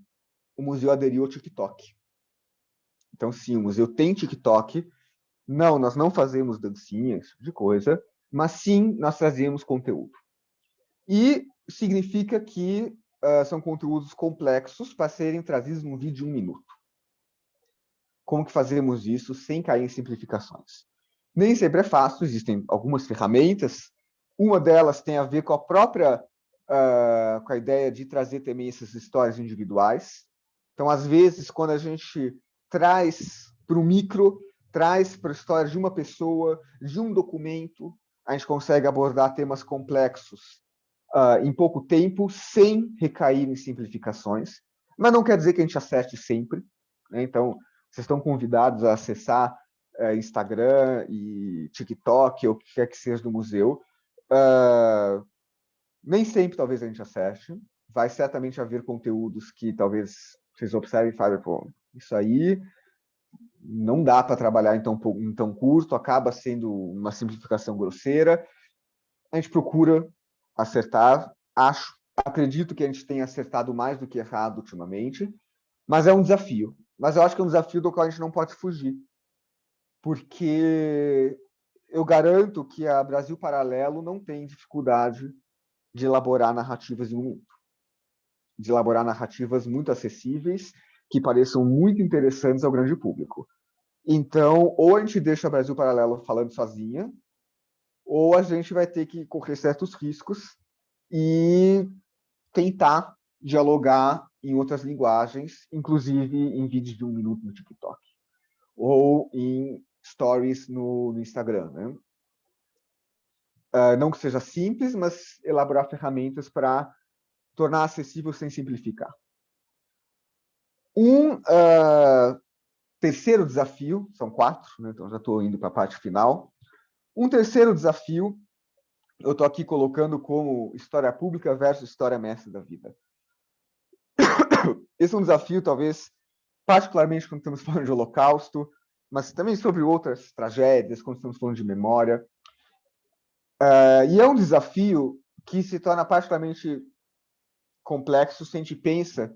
Speaker 2: o museu aderiu ao TikTok. Então, sim, o museu tem TikTok. Não, nós não fazemos dancinhas, de coisa, mas sim, nós trazemos conteúdo. E significa que são conteúdos complexos para serem trazidos num vídeo de 1 minuto. Como que fazemos isso sem cair em simplificações? Nem sempre é fácil, existem algumas ferramentas. Uma delas tem a ver com a própria com a ideia de trazer também essas histórias individuais. Então, às vezes, quando a gente traz para o micro, traz para a história de uma pessoa, de um documento, a gente consegue abordar temas complexos em pouco tempo, sem recair em simplificações. Mas não quer dizer que a gente acerte sempre, né? Então, vocês estão convidados a acessar Instagram e TikTok, ou o que quer que seja do museu. Nem sempre, talvez, a gente acerte. Vai certamente haver conteúdos que talvez vocês observem e falem, pô, isso aí não dá para trabalhar em tão curto, acaba sendo uma simplificação grosseira. A gente procura acertar. Acredito que a gente tenha acertado mais do que errado ultimamente, mas é um desafio. Mas eu acho que é um desafio do qual a gente não pode fugir, porque eu garanto que a Brasil Paralelo não tem dificuldade de elaborar narrativas em 1 minuto, de elaborar narrativas muito acessíveis, que pareçam muito interessantes ao grande público. Então, ou a gente deixa a Brasil Paralelo falando sozinha, ou a gente vai ter que correr certos riscos e tentar dialogar em outras linguagens, inclusive em vídeos de 1 minuto no TikTok, ou em stories no Instagram, né? Não que seja simples, mas elaborar ferramentas para tornar acessível sem simplificar. Terceiro desafio, são 4, né? Então já estou indo para a parte final. Um terceiro desafio, eu estou aqui colocando como história pública versus história mestre da vida. Esse é um desafio, talvez, particularmente quando estamos falando de Holocausto, mas também sobre outras tragédias, quando estamos falando de memória. E é um desafio que se torna particularmente complexo se a gente pensa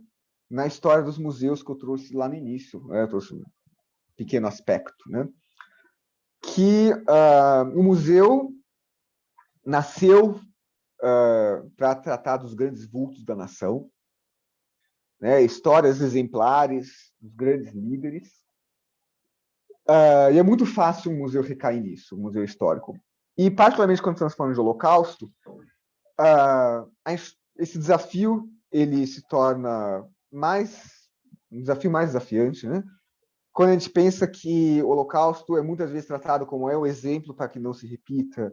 Speaker 2: na história dos museus que eu trouxe lá no início, né? Eu trouxe um pequeno aspecto, né? Que o museu nasceu para tratar dos grandes vultos da nação, né? Histórias exemplares dos grandes líderes. E é muito fácil um museu recair nisso, um museu histórico. E, particularmente, quando estamos falando de Holocausto, esse desafio ele se torna um desafio mais desafiante, né? Quando a gente pensa que o Holocausto é muitas vezes tratado como o exemplo para que não se repita,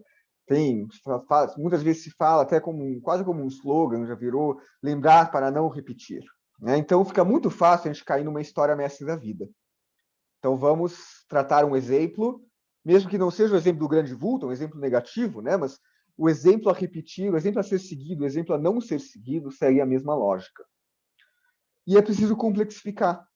Speaker 2: muitas vezes se fala até quase como um slogan, já virou lembrar para não repetir, né? Então fica muito fácil a gente cair numa história mestre da vida. Então vamos tratar um exemplo, mesmo que não seja o exemplo do grande vulto, um exemplo negativo, né? Mas o exemplo a repetir, o exemplo a ser seguido, o exemplo a não ser seguido, segue a mesma lógica. E é preciso complexificar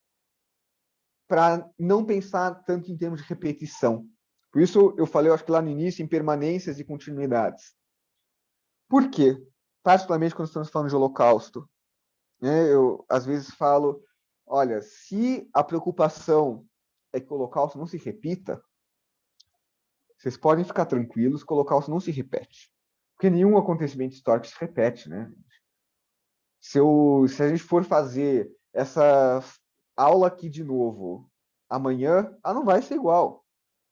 Speaker 2: para não pensar tanto em termos de repetição. Por isso eu falei, eu acho que lá no início, em permanências e continuidades. Por quê? Particularmente quando estamos falando de Holocausto, né? Eu às vezes falo, olha, se a preocupação é que o Holocausto não se repita, vocês podem ficar tranquilos que o Holocausto não se repete. Porque nenhum acontecimento histórico se repete, né? Se a gente for fazer essa aula aqui de novo amanhã, não vai ser igual.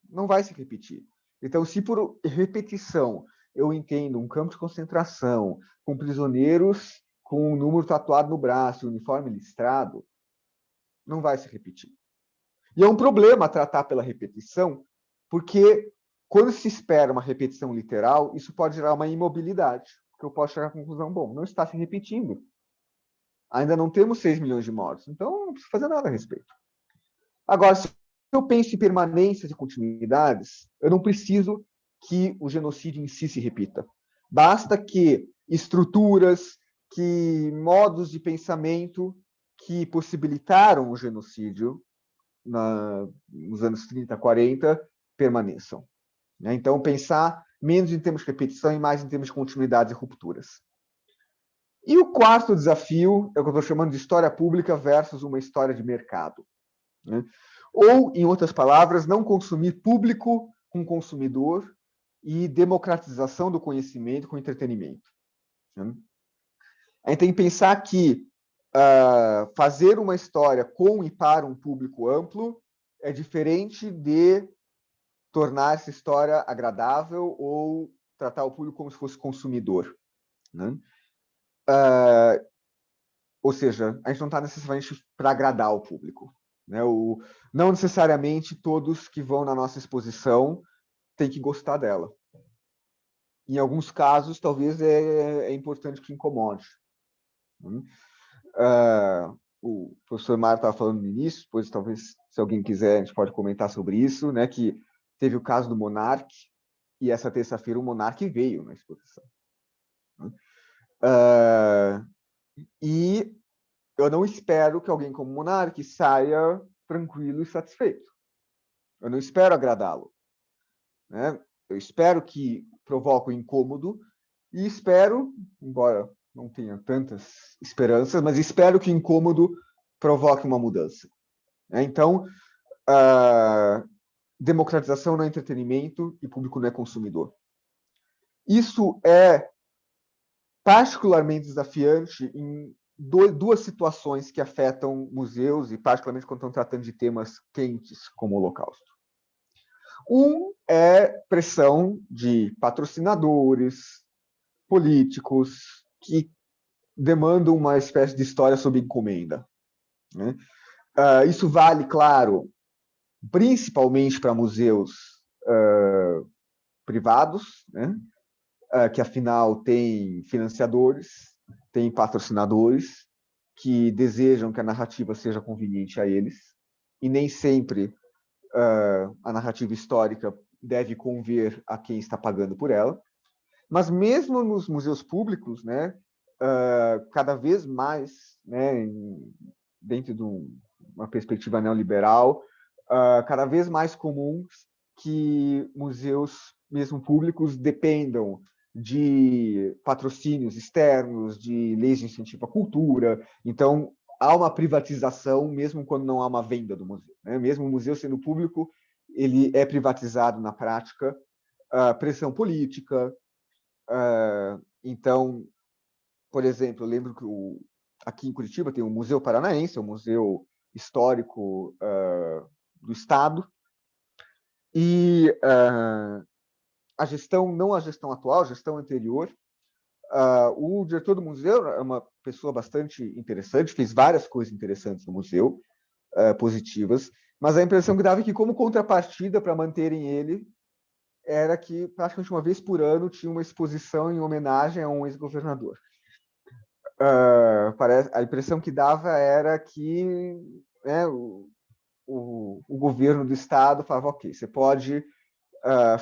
Speaker 2: Não vai se repetir. Então, se por repetição eu entendo um campo de concentração com prisioneiros com um número tatuado no braço, uniforme listrado, não vai se repetir. E é um problema tratar pela repetição, porque quando se espera uma repetição literal, isso pode gerar uma imobilidade, porque eu posso chegar à conclusão, bom, não está se repetindo. Ainda não temos 6 milhões de mortos, então não preciso fazer nada a respeito. Agora, se eu penso em permanências e continuidades, eu não preciso que o genocídio em si se repita. Basta que estruturas, que modos de pensamento que possibilitaram o genocídio nos anos 30, 40, permaneçam. Então, pensar menos em termos de repetição e mais em termos de continuidades e rupturas. E o quarto desafio é o que eu estou chamando de história pública versus uma história de mercado. Ou, em outras palavras, não consumir público com consumidor e democratização do conhecimento com entretenimento. A gente tem que pensar que fazer uma história com e para um público amplo é diferente de tornar essa história agradável ou tratar o público como se fosse consumidor, né? Ou seja, a gente não está necessariamente para agradar o público, né? Não necessariamente todos que vão na nossa exposição têm que gostar dela. Em alguns casos, talvez é importante que incomode. O professor Mário estava falando no início, depois talvez, se alguém quiser, a gente pode comentar sobre isso, né? Que teve o caso do Monark, e essa terça-feira o Monark veio na exposição. E eu não espero que alguém como o Monark saia tranquilo e satisfeito. Eu não espero agradá-lo, né? Eu espero que provoque um incômodo e espero, embora não tenha tantas esperanças, mas espero que o incômodo provoque uma mudança. Então, democratização não é entretenimento e público não é consumidor. Isso é particularmente desafiante em duas situações que afetam museus e particularmente quando estão tratando de temas quentes como o Holocausto. Um é pressão de patrocinadores, políticos, que demandam uma espécie de história sob encomenda, né? Isso vale, claro, principalmente para museus privados, né? Que afinal têm financiadores, têm patrocinadores que desejam que a narrativa seja conveniente a eles, e nem sempre a narrativa histórica deve conver a quem está pagando por ela. Mas mesmo nos museus públicos, né, cada vez mais, né, dentro de uma perspectiva neoliberal, cada vez mais comum que museus, mesmo públicos, dependam de patrocínios externos, de leis de incentivo à cultura. Então, há uma privatização, mesmo quando não há uma venda do museu, né? Mesmo o museu sendo público, ele é privatizado na prática. Pressão política. Então, por exemplo, eu lembro que aqui em Curitiba tem o Museu Paranaense, o Museu Histórico do Estado, e a gestão, não a gestão atual, a gestão anterior, o diretor do museu é uma pessoa bastante interessante, fez várias coisas interessantes no museu, positivas, mas a impressão que dava é que, como contrapartida para manterem ele, era que praticamente uma vez por ano tinha uma exposição em homenagem a um ex-governador. A impressão que dava era que, né, o governo do estado falava, ok, você pode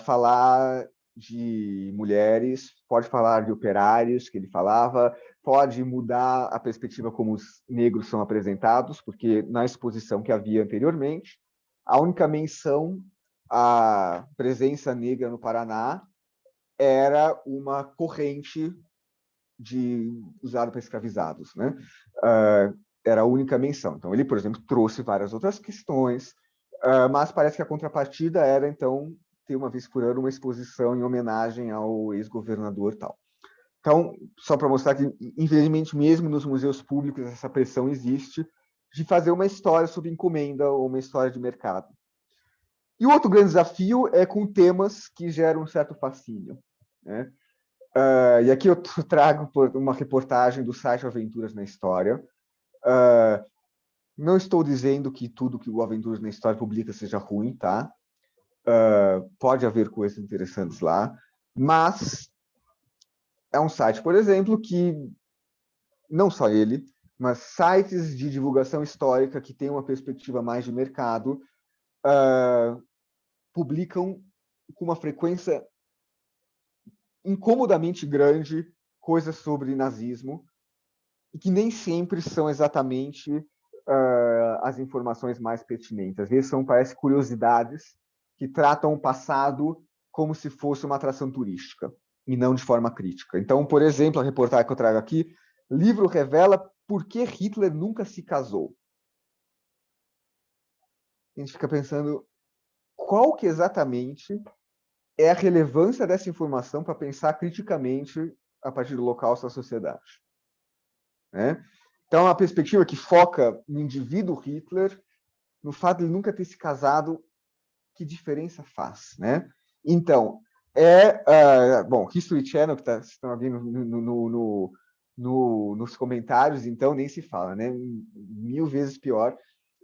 Speaker 2: falar de mulheres, pode falar de operários, que ele falava, pode mudar a perspectiva como os negros são apresentados, porque na exposição que havia anteriormente, a única menção à presença negra no Paraná era uma corrente usada para escravizados, né? Era a única menção. Então, ele, por exemplo, trouxe várias outras questões, mas parece que a contrapartida era, então, ter uma vez por ano uma exposição em homenagem ao ex-governador tal. Então, só para mostrar que, infelizmente, mesmo nos museus públicos, essa pressão existe de fazer uma história sob encomenda ou uma história de mercado. E o outro grande desafio é com temas que geram um certo fascínio, né? E aqui eu trago uma reportagem do site Aventuras na História. Não estou dizendo que tudo que o Aventuras na História publica seja ruim, tá? Pode haver coisas interessantes lá, mas é um site, por exemplo, que não só ele, mas sites de divulgação histórica que têm uma perspectiva mais de mercado publicam com uma frequência incomodamente grande coisas sobre nazismo e que nem sempre são exatamente as informações mais pertinentes. Às vezes parece curiosidades que tratam o passado como se fosse uma atração turística e não de forma crítica. Então, por exemplo, a reportagem que eu trago aqui, livro revela por que Hitler nunca se casou. A gente fica pensando qual que exatamente é a relevância dessa informação para pensar criticamente a partir do Holocausto da sociedade. né? Então, é uma perspectiva que foca no indivíduo Hitler, no fato de ele nunca ter se casado, que diferença faz, né? Então, bom, History Channel, que está estão alguém nos comentários, então nem se fala, né? 1000 vezes pior.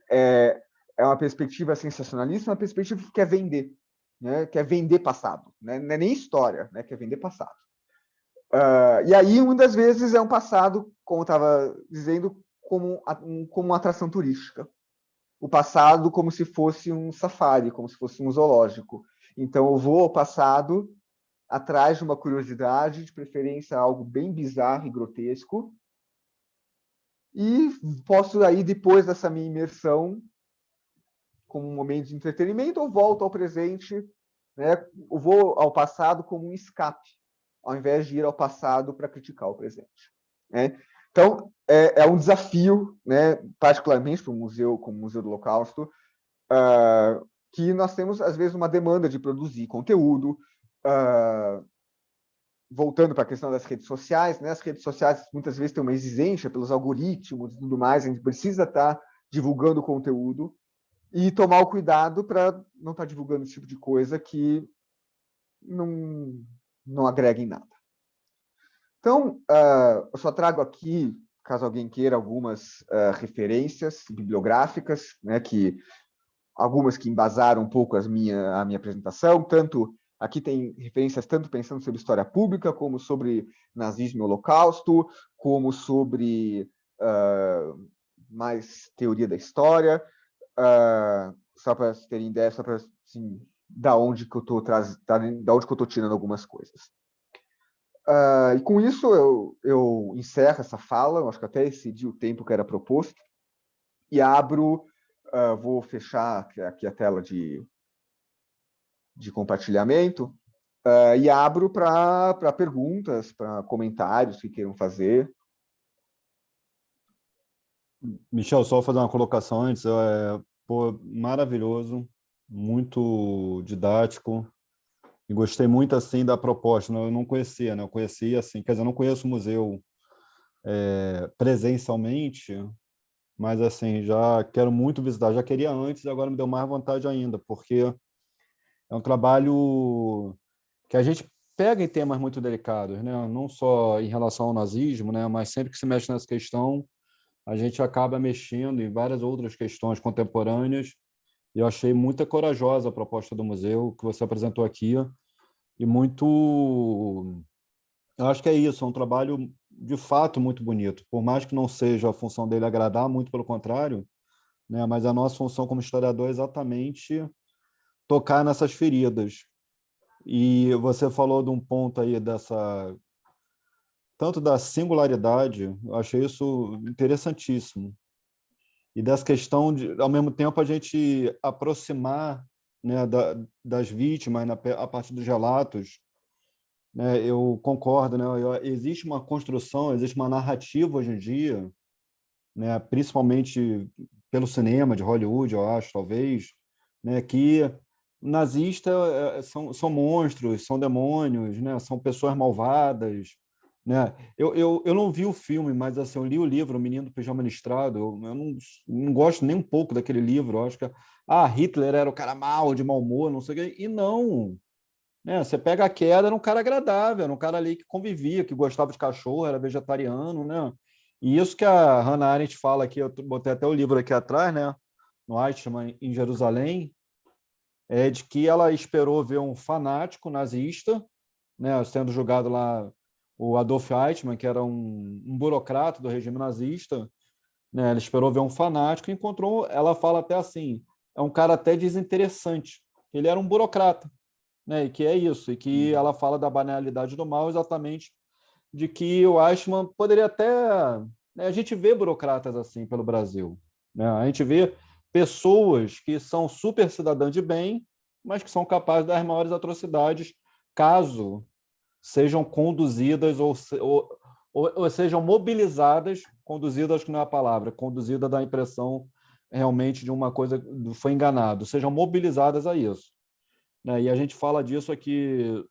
Speaker 2: É uma perspectiva sensacionalista, uma perspectiva que quer vender, né? Quer vender passado, né? Não é nem história, né? Quer vender passado. E aí, uma das vezes, é um passado, como eu estava dizendo, como uma atração turística. O passado como se fosse um safari, como se fosse um zoológico. Então, eu vou ao passado atrás de uma curiosidade, de preferência algo bem bizarro e grotesco, e posso aí, depois dessa minha imersão, como um momento de entretenimento, eu volto ao presente, né? Eu vou ao passado como um escape, ao invés de ir ao passado para criticar o presente, né? Então, é um desafio, né, particularmente para um museu como o Museu do Holocausto, que nós temos, às vezes, uma demanda de produzir conteúdo. Voltando para a questão das redes sociais, né? As redes sociais muitas vezes têm uma exigência pelos algoritmos e tudo mais, a gente precisa estar divulgando conteúdo e tomar o cuidado para não estar divulgando esse tipo de coisa que não agrega em nada. Então, eu só trago aqui, caso alguém queira, algumas referências bibliográficas, né, algumas que embasaram um pouco a minha apresentação, tanto aqui tem referências tanto pensando sobre história pública, como sobre nazismo e holocausto, como sobre mais teoria da história, só para terem ideia, só para assim, da onde que eu estou tirando algumas coisas. E com isso eu encerro essa fala, eu acho que até excedi o tempo que era proposto, e abro, vou fechar aqui a tela de compartilhamento, e abro para perguntas, para comentários que queiram fazer.
Speaker 1: Michel, só fazer uma colocação antes. Pô, maravilhoso, muito didático. E gostei muito, assim, da proposta. Eu não conhecia, né? Eu conhecia, assim, quer dizer, eu não conheço o museu presencialmente, mas, assim, já quero muito visitar. Já queria antes, e agora me deu mais vontade ainda, porque é um trabalho que a gente pega em temas muito delicados, né? Não só em relação ao nazismo, né? Mas sempre que se mexe nessa questão, a gente acaba mexendo em várias outras questões contemporâneas. E eu achei muito corajosa a proposta do museu que você apresentou aqui, e muito... Eu acho que é isso, é um trabalho de fato muito bonito, por mais que não seja a função dele agradar, muito pelo contrário, né? Mas a nossa função como historiador é exatamente tocar nessas feridas. E você falou de um ponto aí tanto da singularidade, eu achei isso interessantíssimo, e dessa questão de, ao mesmo tempo, a gente aproximar, né, das vítimas, a partir dos relatos, né? Eu concordo, né? Existe uma construção, existe uma narrativa hoje em dia, né, principalmente pelo cinema de Hollywood, eu acho, talvez, né, que nazistas são monstros, são demônios, né, são pessoas malvadas, né? Eu não vi o filme, mas assim, eu li o livro O Menino do Pijama Listrado. Eu não gosto nem um pouco daquele livro. Eu acho que Hitler era o cara mau, de mau humor, não sei o quê. E não, né? Você pega a Queda, era um cara agradável, era um cara ali que convivia, que gostava de cachorro, era vegetariano, né? E isso que a Hannah Arendt fala aqui, eu botei até o livro aqui atrás, né? No Eichmann, em Jerusalém, é de que ela esperou ver um fanático nazista, né, sendo julgado lá, o Adolf Eichmann, que era um burocrata do regime nazista, né? Ela esperou ver um fanático e encontrou, ela fala até assim, é um cara até desinteressante, ele era um burocrata, né? E que é isso, e que ela fala da banalidade do mal exatamente, de que o Eichmann poderia até... Né, a gente vê burocratas assim pelo Brasil, né? A gente vê pessoas que são super cidadãs de bem, mas que são capazes das maiores atrocidades, caso sejam conduzidas ou sejam mobilizadas, conduzidas, acho que não é a palavra, conduzida dá a impressão realmente de uma coisa, foi enganado, sejam mobilizadas a isso, né? E a gente fala disso aqui,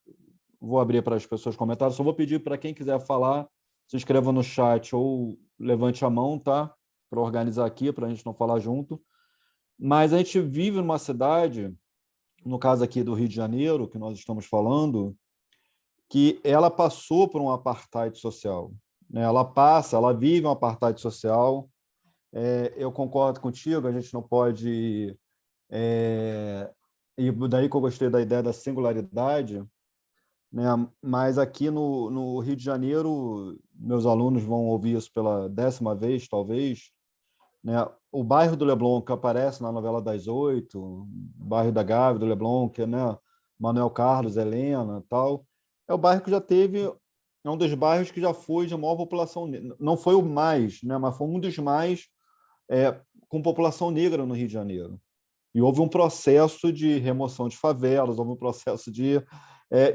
Speaker 1: vou abrir para as pessoas comentarem, só vou pedir para quem quiser falar, se inscreva no chat ou levante a mão, tá? Para organizar aqui, para a gente não falar junto. Mas a gente vive numa cidade, no caso aqui do Rio de Janeiro, que nós estamos falando, que ela passou por um apartheid social, né? Ela vive um apartheid social. Eu concordo contigo, a gente não pode... e daí que eu gostei da ideia da singularidade, né? Mas aqui no Rio de Janeiro, meus alunos vão ouvir isso pela 10ª vez, talvez, né? O bairro do Leblon, que aparece na novela das 8, o bairro da Gávea, do Leblon, que é, né? Manuel Carlos, Helena, tal, é o bairro que já teve, é um dos bairros que já foi de maior população, não foi o mais, né? Mas foi um dos mais com população negra no Rio de Janeiro. E houve um processo de remoção de favelas, houve um processo de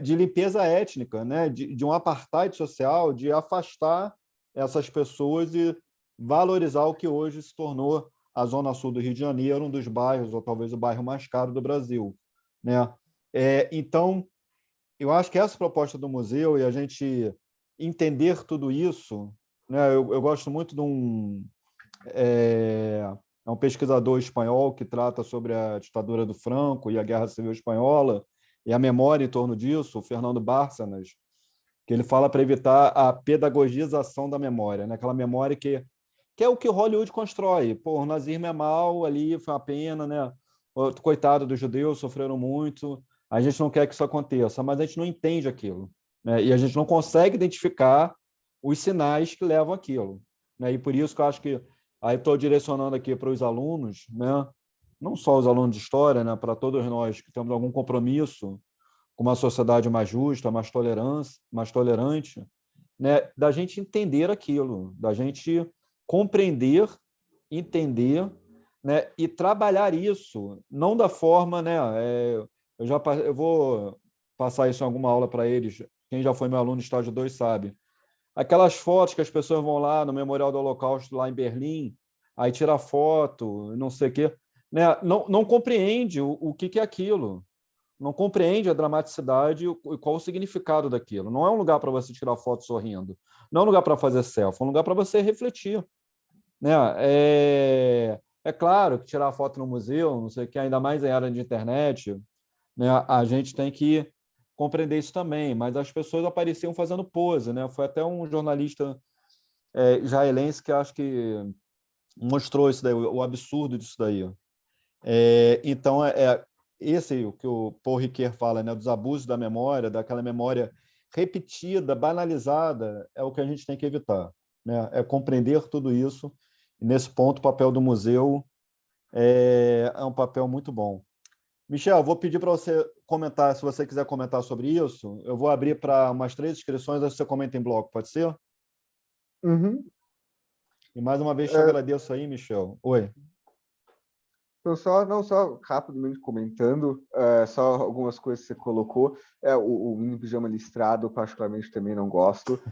Speaker 1: limpeza étnica, né? De um apartheid social, de afastar essas pessoas e valorizar o que hoje se tornou a Zona Sul do Rio de Janeiro, um dos bairros, ou talvez o bairro mais caro do Brasil, né? Então, eu acho que essa proposta do museu e a gente entender tudo isso, né? Eu gosto muito de um pesquisador espanhol que trata sobre a ditadura do Franco e a Guerra Civil Espanhola e a memória em torno disso, o Fernando Bárcenas, que ele fala para evitar a pedagogização da memória, né? Aquela memória que é o que Hollywood constrói. Pô, o nazismo é mal, ali foi uma pena, né? Coitado dos judeus, sofreram muito, a gente não quer que isso aconteça, mas a gente não entende aquilo, né? E a gente não consegue identificar os sinais que levam aquilo, né? E por isso que eu acho que aí estou direcionando aqui para os alunos, né? Não só os alunos de história, né? Para todos nós que temos algum compromisso com uma sociedade mais justa, mais tolerante, né? Da gente entender aquilo, da gente compreender, entender, né? E trabalhar isso, não da forma, né? Eu vou passar isso em alguma aula para eles. Quem já foi meu aluno de estágio 2 sabe. Aquelas fotos que as pessoas vão lá no Memorial do Holocausto, lá em Berlim, aí tira foto, não sei o quê, né? Não compreende o que é aquilo, não compreende a dramaticidade e qual o significado daquilo. Não é um lugar para você tirar foto sorrindo, não é um lugar para fazer selfie, é um lugar para você refletir, né? É claro que tirar foto no museu, não sei o que, ainda mais em área de internet, né? A gente tem que compreender isso também, mas as pessoas apareciam fazendo pose, né? Foi até um jornalista israelense que acho que mostrou isso daí, o absurdo disso daí. Então, esse o que o Paul Ricoeur fala, né, dos abusos da memória, daquela memória repetida, banalizada, é o que a gente tem que evitar, né? É compreender tudo isso. E nesse ponto, o papel do museu é um papel muito bom. Michel, vou pedir para você comentar, se você quiser comentar sobre isso, eu vou abrir para umas 3 inscrições, aí você comenta em bloco, pode ser?
Speaker 2: Uhum.
Speaker 1: E mais uma vez te agradeço aí, Michel. Oi.
Speaker 2: Então, só rapidamente comentando, só algumas coisas que você colocou. O Menino Pijama Listrado, eu particularmente também não gosto.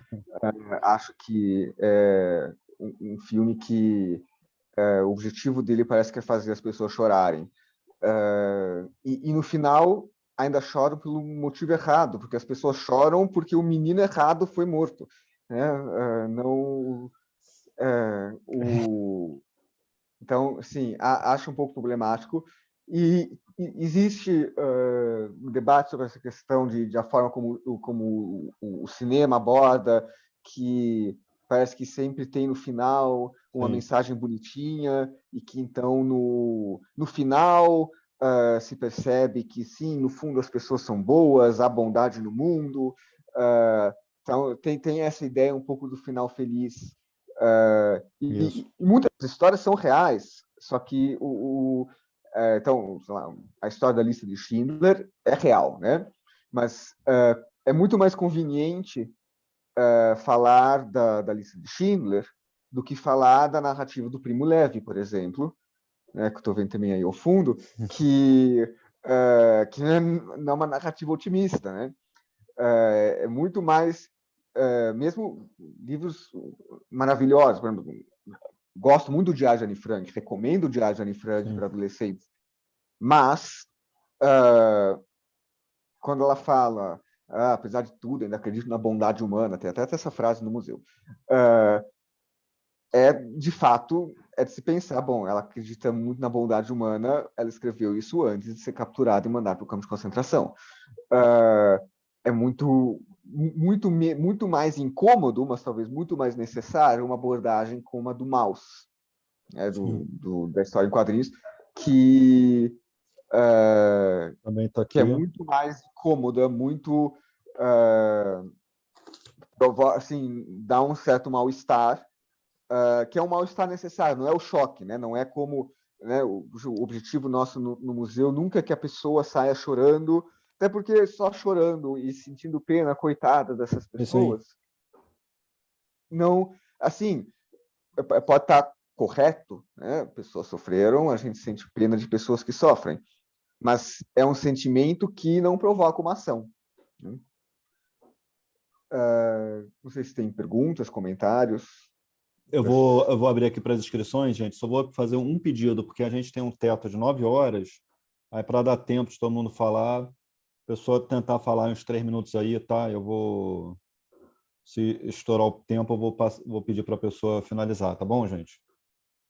Speaker 2: Acho que é um filme que o objetivo dele parece que é fazer as pessoas chorarem. E no final ainda choram pelo motivo errado, porque as pessoas choram porque o menino errado foi morto, né? Não Então, sim, acho um pouco problemático. E existe um debate sobre essa questão de a forma como o cinema aborda, que parece que sempre tem no final uma
Speaker 1: Sim.
Speaker 2: mensagem bonitinha, e que então no final se percebe que sim, no fundo as pessoas são boas, há bondade no mundo. Então tem essa ideia um pouco do final feliz.
Speaker 1: Isso.
Speaker 2: E muitas histórias são reais, só que então, sei lá, a história da lista de Schindler é real, né? Mas é muito mais conveniente falar da lista de Schindler do que falar da narrativa do Primo Levi, por exemplo, né, que eu estou vendo também aí ao fundo, que não é uma narrativa otimista, né? É muito mais, mesmo livros maravilhosos, por exemplo, gosto muito do Diário de Anne Frank, recomendo o Diário de Anne Frank
Speaker 1: Sim.
Speaker 2: para adolescentes, mas quando ela fala apesar de tudo, ainda acredito na bondade humana, tem até essa frase no museu. De fato, é de se pensar, bom, ela acredita muito na bondade humana, ela escreveu isso antes de ser capturada e mandada para o campo de concentração. É muito mais incômodo, mas talvez muito mais necessário, uma abordagem como a do Maus, né, da história em quadrinhos, que
Speaker 1: Também está
Speaker 2: é
Speaker 1: aqui.
Speaker 2: muito mais cômoda, muito assim, dá um certo mal-estar, que é um mal-estar necessário, não é o choque, né? Não é como, né, o objetivo nosso no museu nunca é que a pessoa saia chorando, até porque só chorando e sentindo pena, coitada dessas pessoas, não, assim, pode estar correto, né? Pessoas sofreram, a gente sente pena de pessoas que sofrem, mas é um sentimento que não provoca uma ação, né? Não sei se tem perguntas, comentários.
Speaker 1: Eu vou abrir aqui para as inscrições, gente. Só vou fazer um pedido, porque a gente tem um teto de 9 horas. Aí, para dar tempo de todo mundo falar, a pessoa tentar falar uns 3 minutos aí, tá? Eu vou, se estourar o tempo, eu vou pedir para a pessoa finalizar, tá bom, gente?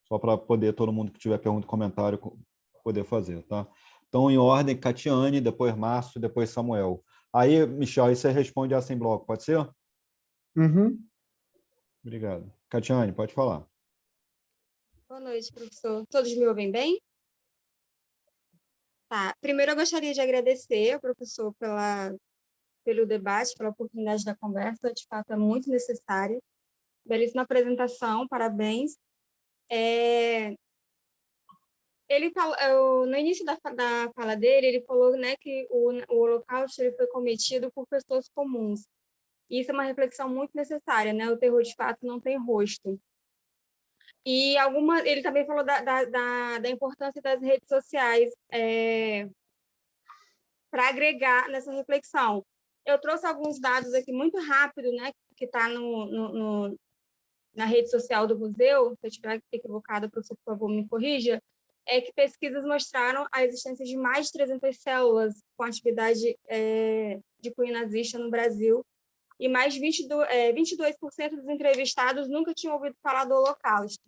Speaker 1: Só para poder todo mundo que tiver pergunta e comentário poder fazer, tá? Então, em ordem, Catiane, depois Márcio, depois Samuel. Aí, Michel, aí você responde essa em bloco, pode ser?
Speaker 2: Uhum.
Speaker 1: Obrigado. Catiane, pode falar.
Speaker 3: Boa noite, professor. Todos me ouvem bem? Tá. Primeiro, eu gostaria de agradecer ao professor pelo debate, pela oportunidade da conversa. De fato, é muito necessária. Belíssima apresentação, parabéns. No início da fala dele, ele falou, né, que o Holocausto ele foi cometido por pessoas comuns. E isso é uma reflexão muito necessária, né? O terror, de fato, não tem rosto. E ele também falou da importância das redes sociais para agregar nessa reflexão. Eu trouxe alguns dados aqui muito rápido, né, que está na rede social do museu. Se eu estiver equivocada, professor, por favor, me corrija. É que pesquisas mostraram a existência de mais de 300 células com atividade de cunho nazista no Brasil, e mais 22% dos entrevistados nunca tinham ouvido falar do Holocausto.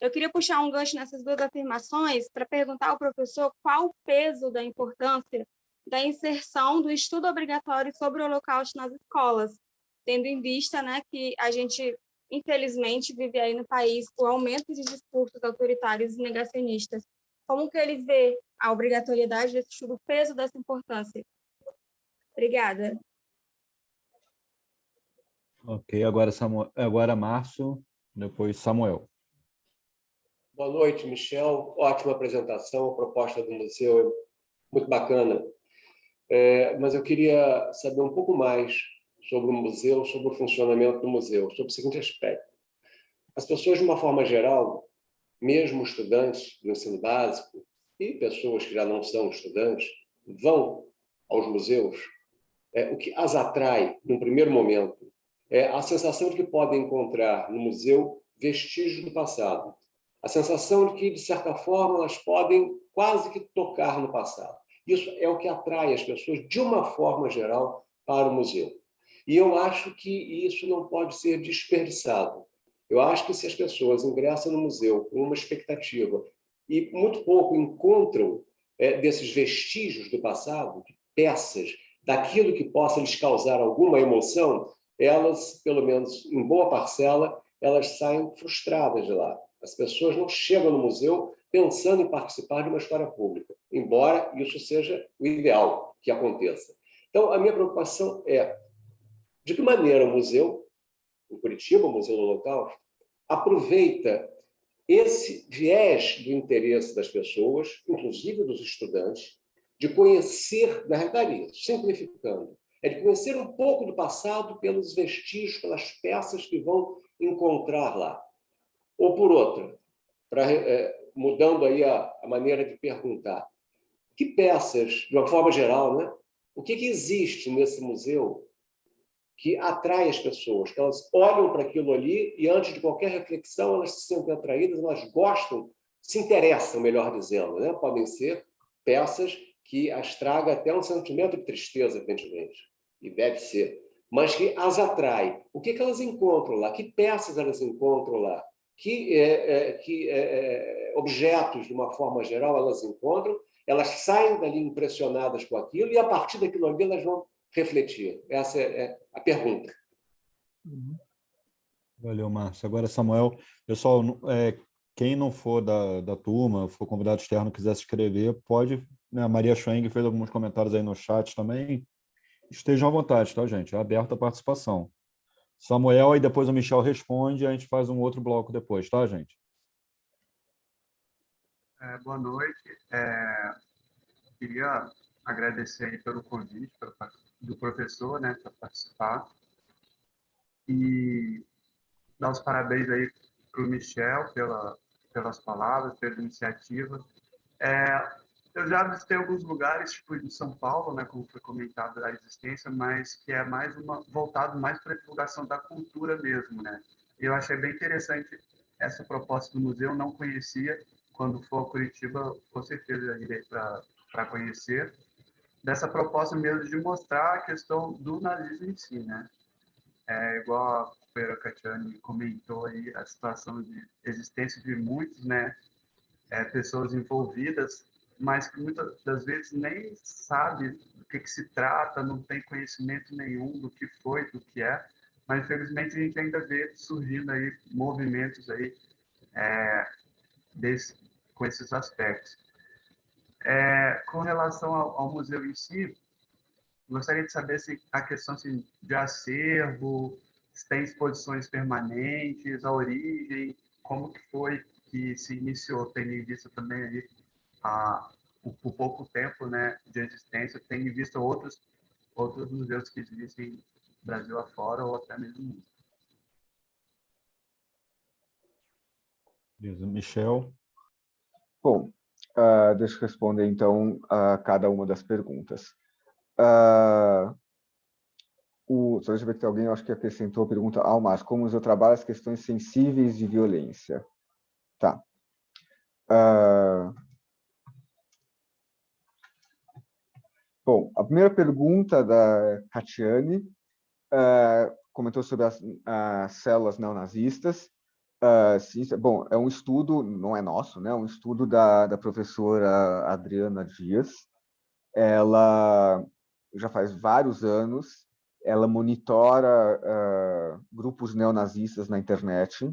Speaker 3: Eu queria puxar um gancho nessas duas afirmações para perguntar ao professor qual o peso da importância da inserção do estudo obrigatório sobre o Holocausto nas escolas, tendo em vista, né, que a gente, infelizmente, vive aí no país o aumento de discursos autoritários e negacionistas. Como que ele vê a obrigatoriedade desse estudo, o peso dessa importância? Obrigada.
Speaker 1: Ok, agora Márcio, depois Samuel.
Speaker 4: Boa noite, Michel. Ótima apresentação, a proposta do museu é muito bacana. Mas eu queria saber um pouco mais sobre o museu, sobre o funcionamento do museu, sobre o seguinte aspecto. As pessoas, de uma forma geral, mesmo estudantes do ensino básico e pessoas que já não são estudantes, vão aos museus. O que as atrai, num primeiro momento, é a sensação de que podem encontrar no museu vestígios do passado. A sensação de que, de certa forma, elas podem quase que tocar no passado. Isso é o que atrai as pessoas, de uma forma geral, para o museu. E eu acho que isso não pode ser desperdiçado. Eu acho que se as pessoas ingressam no museu com uma expectativa e muito pouco encontram desses vestígios do passado, de peças, daquilo que possa lhes causar alguma emoção, elas, pelo menos em boa parcela, elas saem frustradas de lá. As pessoas não chegam no museu pensando em participar de uma história pública, embora isso seja o ideal que aconteça. Então, a minha preocupação é de que maneira o museu, em Curitiba, o Museu do Holocausto, aproveita esse viés do interesse das pessoas, inclusive dos estudantes, de conhecer, na realidade, simplificando, é de conhecer um pouco do passado pelos vestígios, pelas peças que vão encontrar lá. Ou por outra, mudando aí a maneira de perguntar, que peças, de uma forma geral, né? O que existe nesse museu que atrai as pessoas, que elas olham para aquilo ali e, antes de qualquer reflexão, elas se sentem atraídas, elas gostam, se interessam, melhor dizendo, né? Podem ser peças que as traga até um sentimento de tristeza, evidentemente. e deve ser, mas que as atrai. O que elas encontram lá? Que peças elas encontram lá? Que objetos, de uma forma geral, elas encontram? Elas saem dali impressionadas com aquilo e, a partir daquilo ali, elas vão refletir. Essa é a pergunta.
Speaker 1: Valeu, Márcio. Agora, Samuel, pessoal, quem não for da turma, for convidado externo, quiser se inscrever, pode, né? A Maria Schweng fez alguns comentários aí no chat também. Estejam à vontade, tá, gente? É aberta a participação. Samuel, e depois o Michel responde, e a gente faz um outro bloco depois, tá, gente?
Speaker 5: Boa noite. Queria agradecer aí pelo convite do professor, né, para participar, e dar os parabéns aí para o Michel pelas palavras, pela iniciativa. Eu já visitei alguns lugares, tipo em São Paulo, né, como foi comentado a existência, mas que é voltado mais para a divulgação da cultura mesmo, né? E eu achei bem interessante essa proposta do museu, não conhecia. Quando for a Curitiba, com certeza irei para conhecer. Dessa proposta mesmo de mostrar a questão do nazismo em si, né? Igual a Vera Catiani comentou aí, a situação de existência de muitos, né, pessoas envolvidas, mas que muitas das vezes nem sabe do que se trata, não tem conhecimento nenhum do que foi, do que é, mas infelizmente a gente ainda vê surgindo aí movimentos aí com esses aspectos. Com relação ao museu em si, gostaria de saber se a questão assim, de acervo, se tem exposições permanentes, a origem, como que foi que se iniciou, tendo em vista também aí o pouco tempo, né, de existência, tendo em vista outros museus que existem Brasil afora ou até mesmo mundo.
Speaker 1: Beleza. Michel.
Speaker 2: Bom, deixa eu responder, então, a cada uma das perguntas. Só deixa eu ver que tem alguém, eu acho que acrescentou a pergunta ao Márcio, como eu trabalho as questões sensíveis de violência. Tá. Bom, a primeira pergunta da Catiane comentou sobre as células neonazistas. Sim, bom, é um estudo, não é nosso, né? É um estudo da professora Adriana Dias. Ela já faz vários anos, ela monitora grupos neonazistas na internet,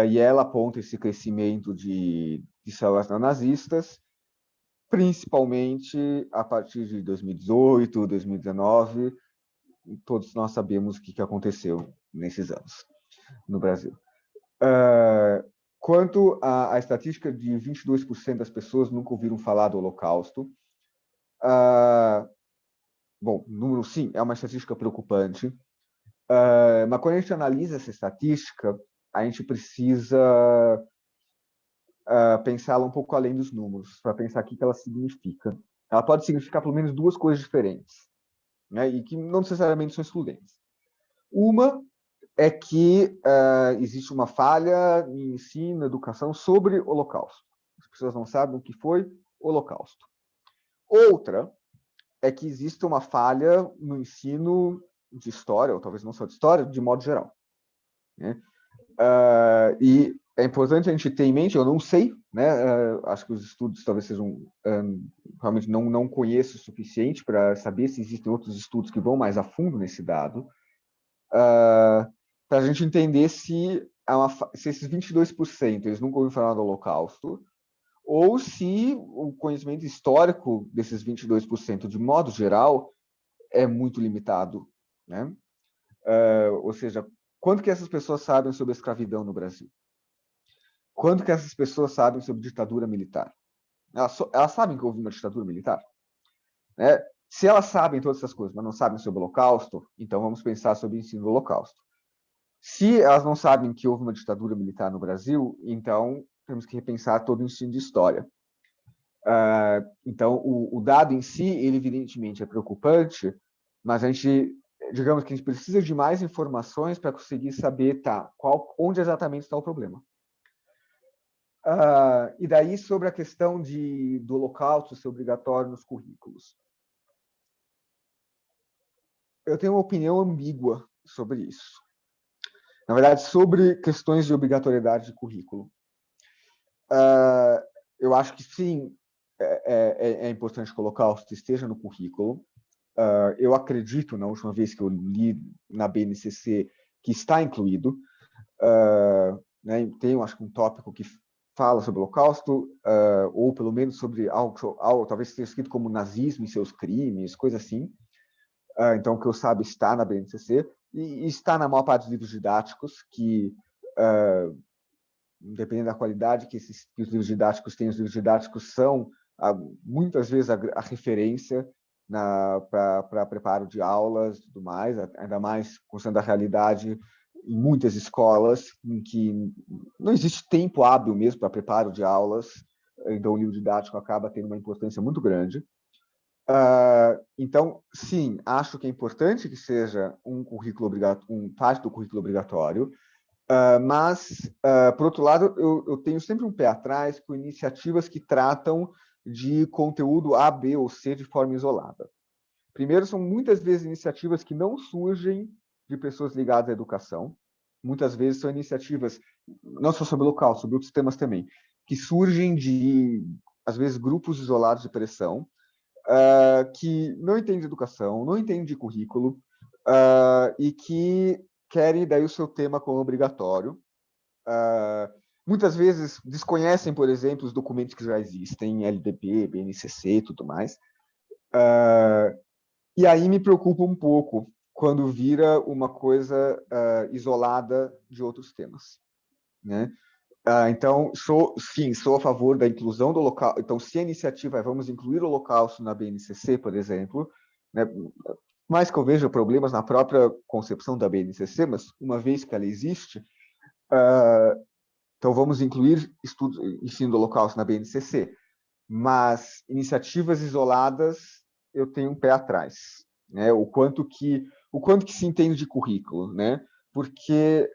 Speaker 2: e ela aponta esse crescimento de células neonazistas, principalmente a partir de 2018, 2019. Todos nós sabemos o que aconteceu nesses anos no Brasil. Quanto à estatística de 22% das pessoas nunca ouviram falar do Holocausto, bom, número sim, é uma estatística preocupante, mas quando a gente analisa essa estatística, a gente precisa pensá-la um pouco além dos números, para pensar o que ela significa. Ela pode significar pelo menos duas coisas diferentes, né, e que não necessariamente são excludentes. Uma é que existe uma falha em ensino, educação sobre o Holocausto. As pessoas não sabem o que foi o Holocausto. Outra é que existe uma falha no ensino de história, ou talvez não só de história, de modo geral, né? E é importante a gente ter em mente, eu não sei, né? Acho que os estudos talvez sejam... realmente não conheço o suficiente para saber se existem outros estudos que vão mais a fundo nesse dado, para a gente entender se esses 22% eles nunca ouviram falar do Holocausto, ou se o conhecimento histórico desses 22%, de modo geral, é muito limitado, né? Ou seja, quanto que essas pessoas sabem sobre a escravidão no Brasil? Quanto que essas pessoas sabem sobre ditadura militar? Elas sabem que houve uma ditadura militar, né? Se elas sabem todas essas coisas, mas não sabem sobre o Holocausto, então vamos pensar sobre o ensino do Holocausto. Se elas não sabem que houve uma ditadura militar no Brasil, então temos que repensar todo o ensino de história. Então, o dado em si, ele evidentemente é preocupante, mas digamos que a gente precisa de mais informações para conseguir saber, onde exatamente está o problema. E daí, sobre a questão do Holocausto ser obrigatório nos currículos. eu tenho uma opinião ambígua sobre isso. Na verdade, sobre questões de obrigatoriedade de currículo. Eu acho que sim, é importante colocar o que esteja no currículo. Eu acredito, na última vez que eu li na BNCC, que está incluído. Né, tem, acho que, um tópico que fala sobre o Holocausto, ou pelo menos sobre algo talvez seja escrito como nazismo e seus crimes, coisa assim. Então, o que eu saiba está na BNCC, e está na maior parte dos livros didáticos, que, dependendo da qualidade que os livros didáticos têm, os livros didáticos são, muitas vezes, a referência para preparo de aulas e tudo mais, ainda mais considerando a realidade em muitas escolas em que não existe tempo hábil mesmo para preparo de aulas, então o livro didático acaba tendo uma importância muito grande. Então, sim, acho que é importante que seja um currículo parte do currículo obrigatório, mas, por outro lado, eu tenho sempre um pé atrás com iniciativas que tratam de conteúdo A, B ou C de forma isolada. Primeiro, são muitas vezes iniciativas que não surgem de pessoas ligadas à educação. Muitas vezes são iniciativas, não só sobre o local, sobre outros temas também, que surgem de, às vezes, grupos isolados de pressão, que não entendem de educação, não entendem de currículo, e que querem daí o seu tema como obrigatório. Muitas vezes desconhecem, por exemplo, os documentos que já existem, LDB, BNCC e tudo mais. E aí me preocupa um pouco quando vira uma coisa isolada de outros temas, né? Então, sou a favor da inclusão do Holocausto. Então, se a iniciativa é vamos incluir o Holocausto na BNCC, por exemplo, né? Mais que eu veja problemas na própria concepção da BNCC, mas uma vez que ela existe, então vamos incluir ensino do Holocausto na BNCC. Mas iniciativas isoladas, eu tenho um pé atrás, né? O quanto que se entende de currículo, né? Porque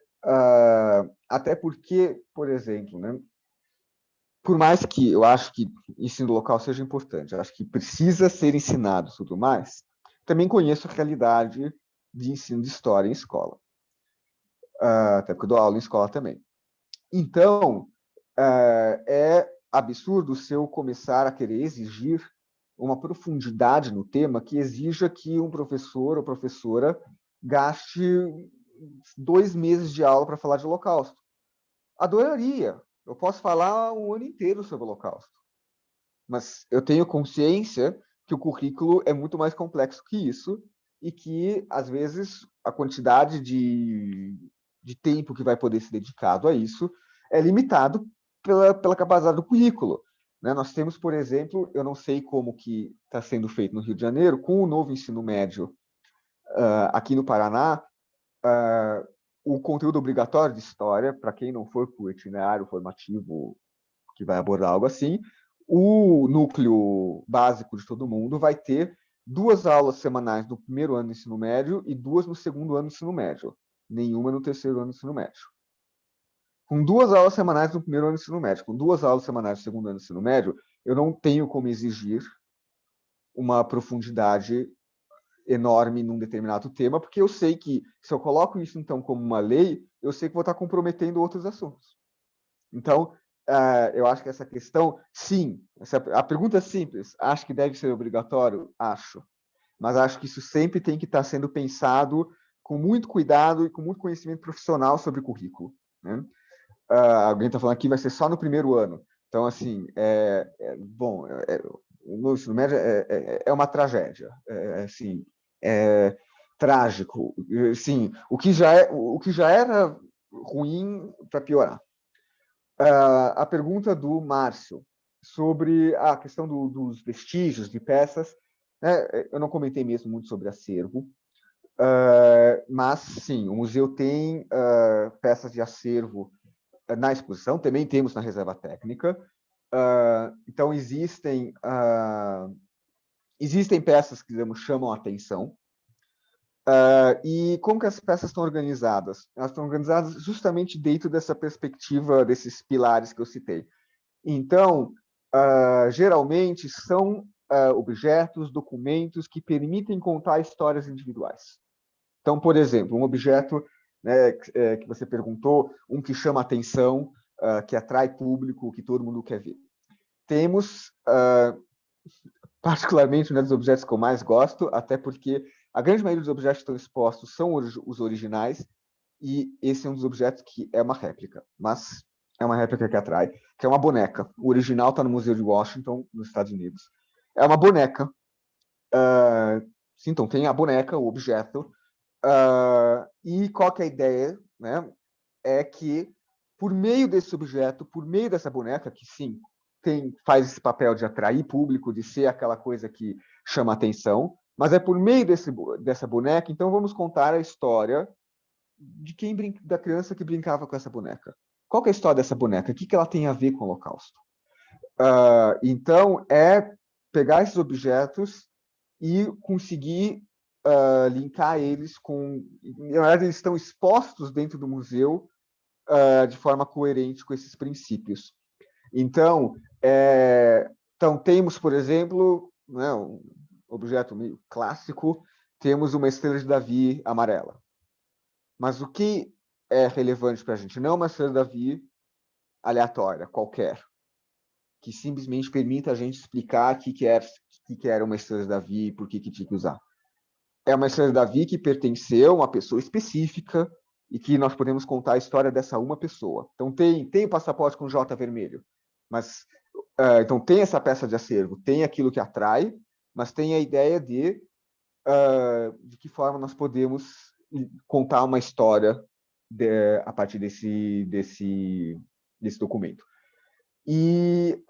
Speaker 2: até porque, por exemplo, né? Por mais que eu acho que ensino local seja importante, eu acho que precisa ser ensinado tudo mais, também conheço a realidade de ensino de história em escola. Até porque eu dou aula em escola também. Então, é absurdo se eu começar a querer exigir uma profundidade no tema que exija que um professor ou professora gaste 2 meses de aula para falar de Holocausto. Adoraria. Eu posso falar um ano inteiro sobre o Holocausto. Mas eu tenho consciência que o currículo é muito mais complexo que isso e que, às vezes, a quantidade de tempo que vai poder ser dedicado a isso é limitado pela capacidade do currículo. Né? Nós temos, por exemplo, eu não sei como que está sendo feito no Rio de Janeiro, com o novo ensino médio aqui no Paraná, o conteúdo obrigatório de história, para quem não for por itinerário formativo que vai abordar algo assim, o núcleo básico de todo mundo vai ter 2 aulas semanais no primeiro ano do ensino médio e 2 no segundo ano do ensino médio. Nenhuma no terceiro ano do ensino médio. Com 2 aulas semanais no primeiro ano do ensino médio, com 2 aulas semanais no segundo ano do ensino médio, eu não tenho como exigir uma profundidade enorme num determinado tema, porque eu sei que, se eu coloco isso, então, como uma lei, eu sei que vou estar comprometendo outros assuntos. Então, eu acho que essa questão, sim, a pergunta é simples, acho que deve ser obrigatório? Acho. Mas acho que isso sempre tem que estar sendo pensado com muito cuidado e com muito conhecimento profissional sobre currículo. Né? Alguém está falando aqui vai ser só no primeiro ano. Então, assim, o ensino médio é uma tragédia. Assim, é trágico. Assim, o que já era ruim para piorar. A pergunta do Márcio sobre a questão dos vestígios de peças, né? Eu não comentei mesmo muito sobre acervo, mas sim, o museu tem peças de acervo na exposição, também temos na reserva técnica. Então existem peças que, digamos, chamam a atenção. E como que as peças estão organizadas? Elas estão organizadas justamente dentro dessa perspectiva, desses pilares que eu citei. Então, geralmente, são objetos, documentos que permitem contar histórias individuais. Então, por exemplo, um objeto, né, que você perguntou, um que chama atenção, que atrai público, que todo mundo quer ver. Temos, particularmente, um dos objetos que eu mais gosto, até porque a grande maioria dos objetos que estão expostos são os originais, e esse é um dos objetos que é uma réplica, mas é uma réplica que atrai, que é uma boneca. O original está no Museu de Washington, nos Estados Unidos. É uma boneca. Sim, então tem a boneca, o objeto. E qual que é a ideia? Né? É que, por meio desse objeto, por meio dessa boneca, que sim, faz esse papel de atrair público, de ser aquela coisa que chama atenção, mas é por meio dessa boneca, então vamos contar a história da criança que brincava com essa boneca. Qual que é a história dessa boneca? O que ela tem a ver com o Holocausto? Então, é pegar esses objetos e conseguir linkar eles com... Na verdade, eles estão expostos dentro do museu de forma coerente com esses princípios. Então, temos, por exemplo, né, um objeto meio clássico, temos uma estrela de Davi amarela. Mas o que é relevante para a gente? Não uma estrela de Davi aleatória, qualquer, que simplesmente permita a gente explicar o que era uma estrela de Davi e por que tinha que usar. É uma estrela de Davi que pertenceu a uma pessoa específica e que nós podemos contar a história dessa uma pessoa. Então, tem o passaporte com J vermelho, mas então tem essa peça de acervo, tem aquilo que atrai, mas tem a ideia de que forma nós podemos contar uma história a partir desse documento. E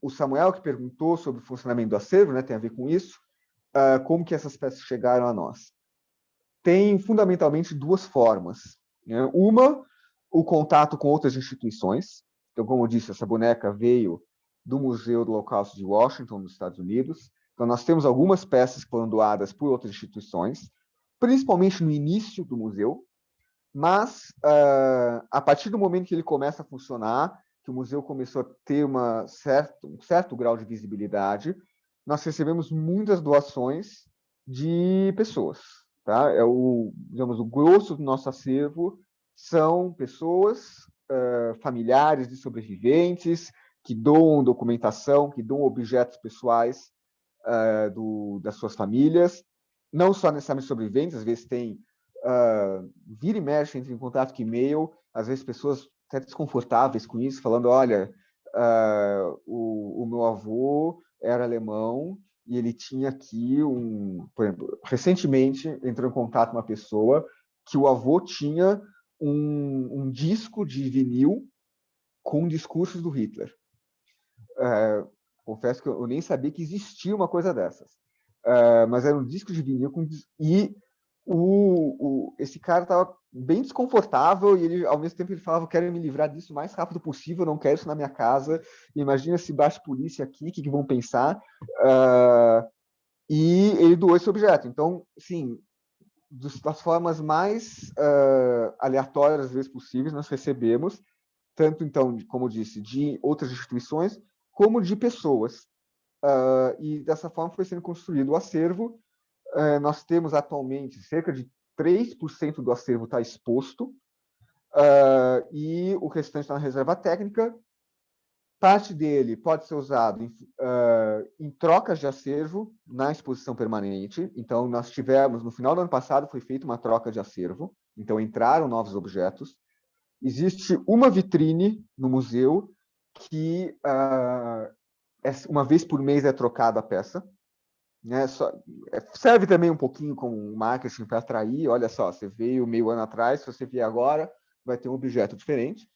Speaker 2: o Samuel, que perguntou sobre o funcionamento do acervo, né, tem a ver com isso, como que essas peças chegaram a nós. Tem, fundamentalmente, duas formas. Né? Uma, o contato com outras instituições. Então, como eu disse, essa boneca veio do Museu do Holocausto de Washington, nos Estados Unidos. Então, nós temos algumas peças que foram doadas por outras instituições, principalmente no início do museu, mas a partir do momento que ele começa a funcionar, que o museu começou a ter um certo grau de visibilidade, nós recebemos muitas doações de pessoas. Tá? Digamos, o grosso do nosso acervo são pessoas, familiares de sobreviventes, que doam documentação, que doam objetos pessoais das suas famílias, não só necessariamente sobreviventes, às vezes tem vira e mexe, entra em contato com e-mail, às vezes pessoas até desconfortáveis com isso, falando, olha, o meu avô era alemão e ele tinha aqui por exemplo, recentemente entrou em contato uma pessoa que o avô tinha um disco de vinil com discursos do Hitler. Confesso que eu nem sabia que existia uma coisa dessas. Mas era um disco de vinil e esse cara estava bem desconfortável e ele, ao mesmo tempo, ele falava: quero me livrar disso o mais rápido possível, não quero isso na minha casa. Imagina se bate polícia aqui, o que vão pensar? E ele doou esse objeto. Então, sim, das formas mais aleatórias, às vezes, possíveis, nós recebemos, tanto, então, como eu disse, de outras instituições, como de pessoas. E dessa forma foi sendo construído o acervo. Nós temos atualmente cerca de 3% do acervo está exposto, e o restante está na reserva técnica. Parte dele pode ser usado em trocas de acervo na exposição permanente. Então, nós tivemos, no final do ano passado, foi feita uma troca de acervo. Então, entraram novos objetos. Existe uma vitrine no museu que, uma vez por mês, é trocada a peça. Né? Serve também um pouquinho como marketing para atrair. Olha só, você veio meio ano atrás, se você vier agora, vai ter um objeto diferente.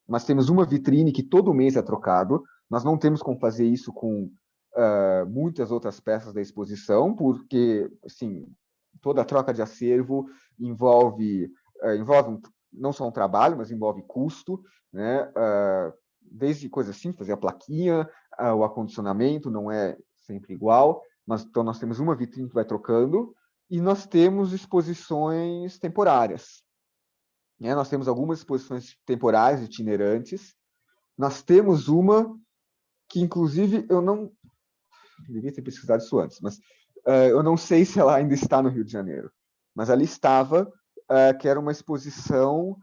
Speaker 2: Mas temos uma vitrine que todo mês é trocado. Nós não temos como fazer isso com muitas outras peças da exposição, porque assim, toda a troca de acervo envolve não só um trabalho, mas envolve custo, né? Desde coisas simples, fazer a plaquinha, o acondicionamento não é sempre igual. Então, nós temos uma vitrine que vai trocando e nós temos exposições temporárias. Nós temos algumas exposições temporárias, itinerantes. Nós temos uma que, inclusive, eu não devia ter pesquisado isso antes, mas eu não sei se ela ainda está no Rio de Janeiro, mas ali estava, que era uma exposição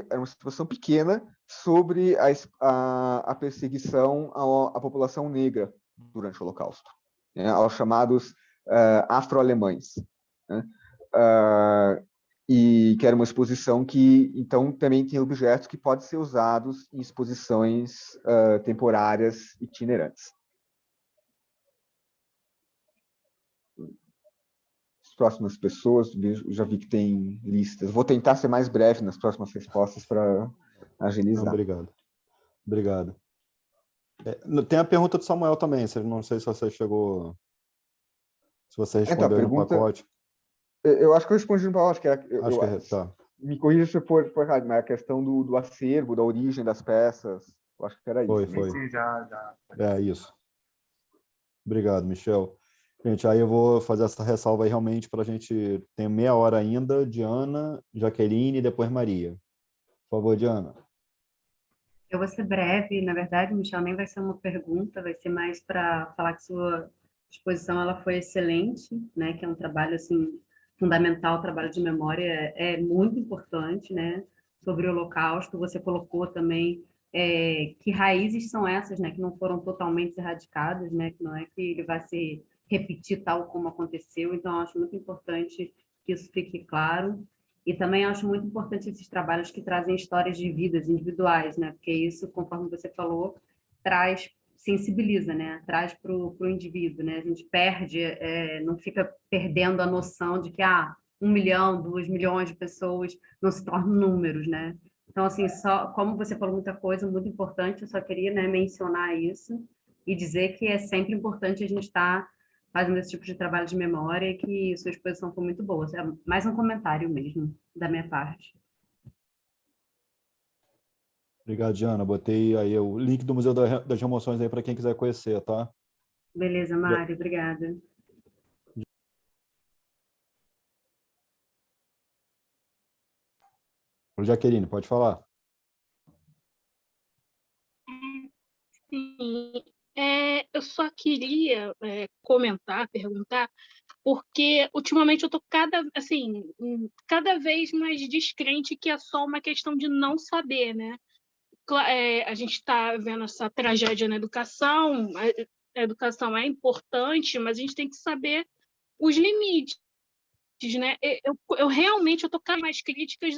Speaker 2: era uma exposição pequena sobre a perseguição à população negra durante o Holocausto, né, aos chamados afro-alemães, né? E que era uma exposição que, então, também tem objetos que podem ser usados em exposições temporárias itinerantes. As próximas pessoas, já vi que tem listas. Vou tentar ser mais breve nas próximas respostas para agilizar.
Speaker 1: Obrigado. Obrigado. Tem a pergunta do Samuel também, não sei se você chegou... Se você respondeu no pacote.
Speaker 2: Eu acho que eu respondi no pacote,
Speaker 1: tá.
Speaker 2: Me corrija se eu for errado, mas a questão do acervo, da origem das peças, eu acho que era isso.
Speaker 1: Foi.
Speaker 5: Sim, já.
Speaker 1: Isso. Obrigado, Michel. Gente, aí eu vou fazer essa ressalva aí realmente para a gente... Tem meia hora ainda, Diana, Jaqueline e depois Maria. Por favor, Diana.
Speaker 6: Eu vou ser breve, na verdade, Michel, nem vai ser uma pergunta, vai ser mais para falar que sua exposição ela foi excelente, né, que é um trabalho assim fundamental, o trabalho de memória é muito importante, né, sobre o Holocausto. Você colocou também que raízes são essas, né, que não foram totalmente erradicadas, né, que não é que ele vai se repetir tal como aconteceu. Então, eu acho muito importante que isso fique claro. E também acho muito importante esses trabalhos que trazem histórias de vidas individuais, né? Porque isso, conforme você falou, sensibiliza, né? Traz para o indivíduo, né? A gente perde, não fica perdendo a noção de que 1 milhão, 2 milhões de pessoas não se tornam números, né? Então, assim, só como você falou muita coisa muito importante, eu só queria, né, mencionar isso e dizer que é sempre importante a gente estar fazendo esse tipo de trabalho de memória e que sua exposição foi muito boa. É mais um comentário mesmo, da minha parte.
Speaker 1: Obrigado, Diana. Botei aí o link do Museu das Emoções aí para quem quiser conhecer, tá?
Speaker 6: Beleza, Mário. Obrigada.
Speaker 1: Jaqueline, pode falar.
Speaker 7: Sim. Eu só queria perguntar, porque ultimamente eu estou cada vez mais descrente que é só uma questão de não saber, né? A gente está vendo essa tragédia na educação, a educação é importante, mas a gente tem que saber os limites, né? Eu realmente estou cada vez mais críticas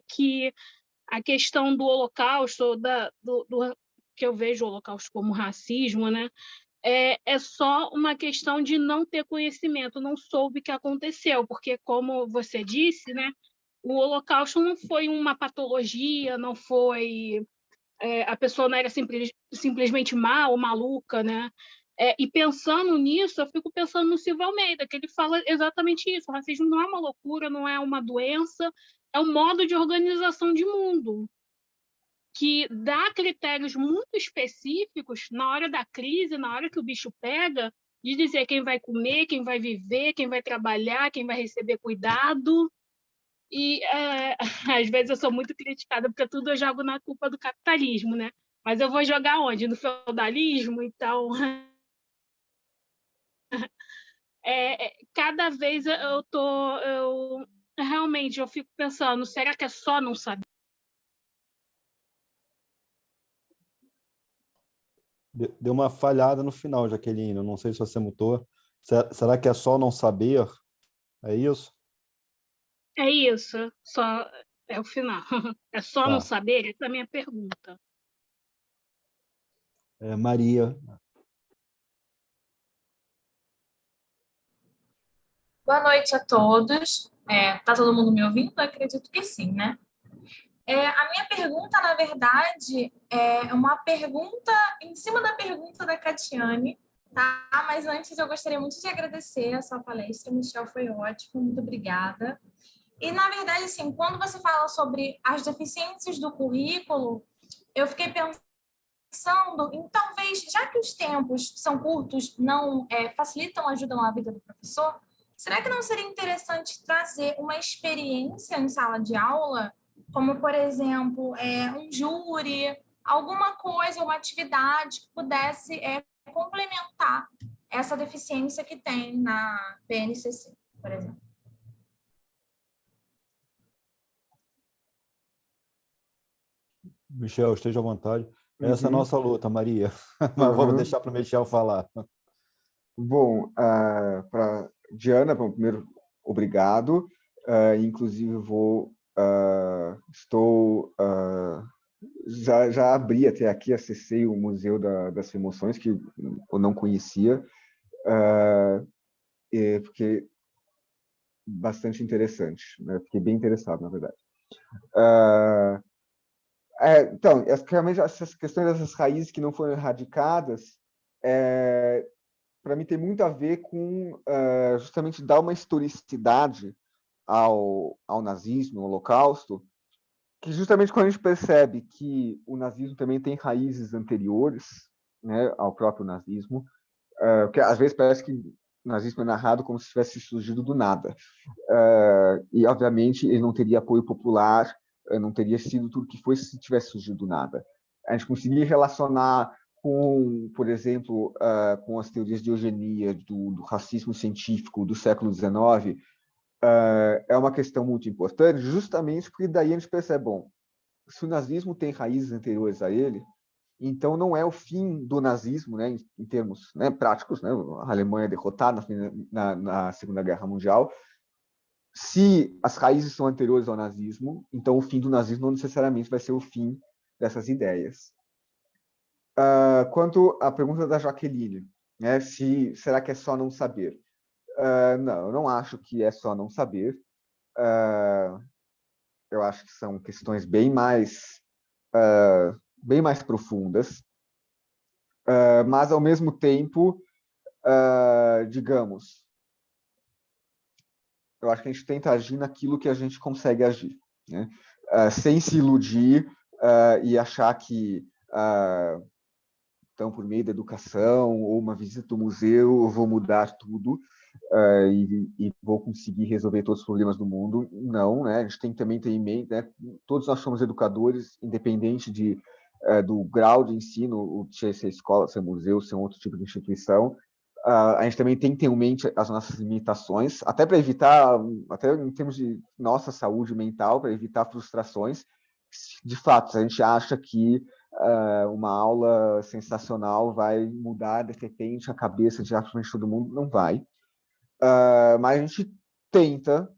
Speaker 7: que a questão do Holocausto, que eu vejo o Holocausto como racismo, né? É só uma questão de não ter conhecimento, não soube o que aconteceu, porque, como você disse, né, o Holocausto não foi uma patologia, não foi... a pessoa não era simplesmente má ou maluca, né? E pensando nisso, eu fico pensando no Silvio Almeida, que ele fala exatamente isso: o racismo não é uma loucura, não é uma doença, é um modo de organização de mundo, que dá critérios muito específicos na hora da crise, na hora que o bicho pega, de dizer quem vai comer, quem vai viver, quem vai trabalhar, quem vai receber cuidado. E às vezes eu sou muito criticada porque tudo eu jogo na culpa do capitalismo, né? Mas eu vou jogar onde? No feudalismo? Então, cada vez realmente eu fico pensando, será que é só não saber?
Speaker 1: Deu uma falhada no final, Jaqueline. Eu não sei se você mutou. Será que é só não saber? É isso?
Speaker 7: É isso. Só é o final. É só não saber? Essa é a minha pergunta.
Speaker 1: Maria.
Speaker 8: Boa noite a todos. Tá todo mundo me ouvindo? Acredito que sim, né? A minha pergunta, na verdade, é uma pergunta em cima da pergunta da Catiane, tá? Mas antes eu gostaria muito de agradecer a sua palestra, Michel, foi ótimo, muito obrigada. E, na verdade, assim, quando você fala sobre as deficiências do currículo, eu fiquei pensando em talvez, já que os tempos são curtos, não facilitam, ajudam a vida do professor, será que não seria interessante trazer uma experiência em sala de aula, como, por exemplo, um júri, alguma coisa, uma atividade que pudesse complementar essa deficiência que tem na PNCC, por exemplo.
Speaker 1: Michel, esteja à vontade. Essa é a nossa luta, Maria. Mas vamos deixar para o Michel falar.
Speaker 2: Bom, para Diana, bom, primeiro, obrigado. Inclusive, já abri até aqui, acessei o Museu das Emoções, que eu não conhecia, porque bastante interessante, né? Fiquei bem interessado, na verdade. Então, realmente, essas questões dessas raízes que não foram erradicadas, para mim, tem muito a ver com justamente dar uma historicidade ao nazismo, ao Holocausto, que justamente quando a gente percebe que o nazismo também tem raízes anteriores, né, ao próprio nazismo, porque às vezes parece que o nazismo é narrado como se tivesse surgido do nada. E, obviamente, ele não teria apoio popular, não teria sido tudo que foi se tivesse surgido do nada. A gente conseguir relacionar com, por exemplo, com as teorias de eugenia, do racismo científico do século XIX, é uma questão muito importante, justamente porque daí a gente percebe, bom, se o nazismo tem raízes anteriores a ele, então não é o fim do nazismo, né, em termos, né, práticos, né, a Alemanha é derrotada na Segunda Guerra Mundial. Se as raízes são anteriores ao nazismo, então o fim do nazismo não necessariamente vai ser o fim dessas ideias. Quanto à pergunta da Jaqueline, né, será que é só não saber? Não, eu não acho que é só não saber. Eu acho que são questões bem mais profundas, mas, ao mesmo tempo, digamos, eu acho que a gente tenta agir naquilo que a gente consegue agir, né? Sem se iludir e achar que, então, por meio da educação ou uma visita ao museu, eu vou mudar tudo e vou conseguir resolver todos os problemas do mundo. Não, né? A gente tem que também ter em mente, né? Todos nós somos educadores, independente do grau de ensino, ser escola, ser museu, ser um outro tipo de instituição. A gente também tem que ter em mente as nossas limitações, até para evitar, até em termos de nossa saúde mental, para evitar frustrações. De fato, se a gente acha que uma aula sensacional vai mudar de repente a cabeça de absolutamente todo mundo, não vai. Mas a gente tenta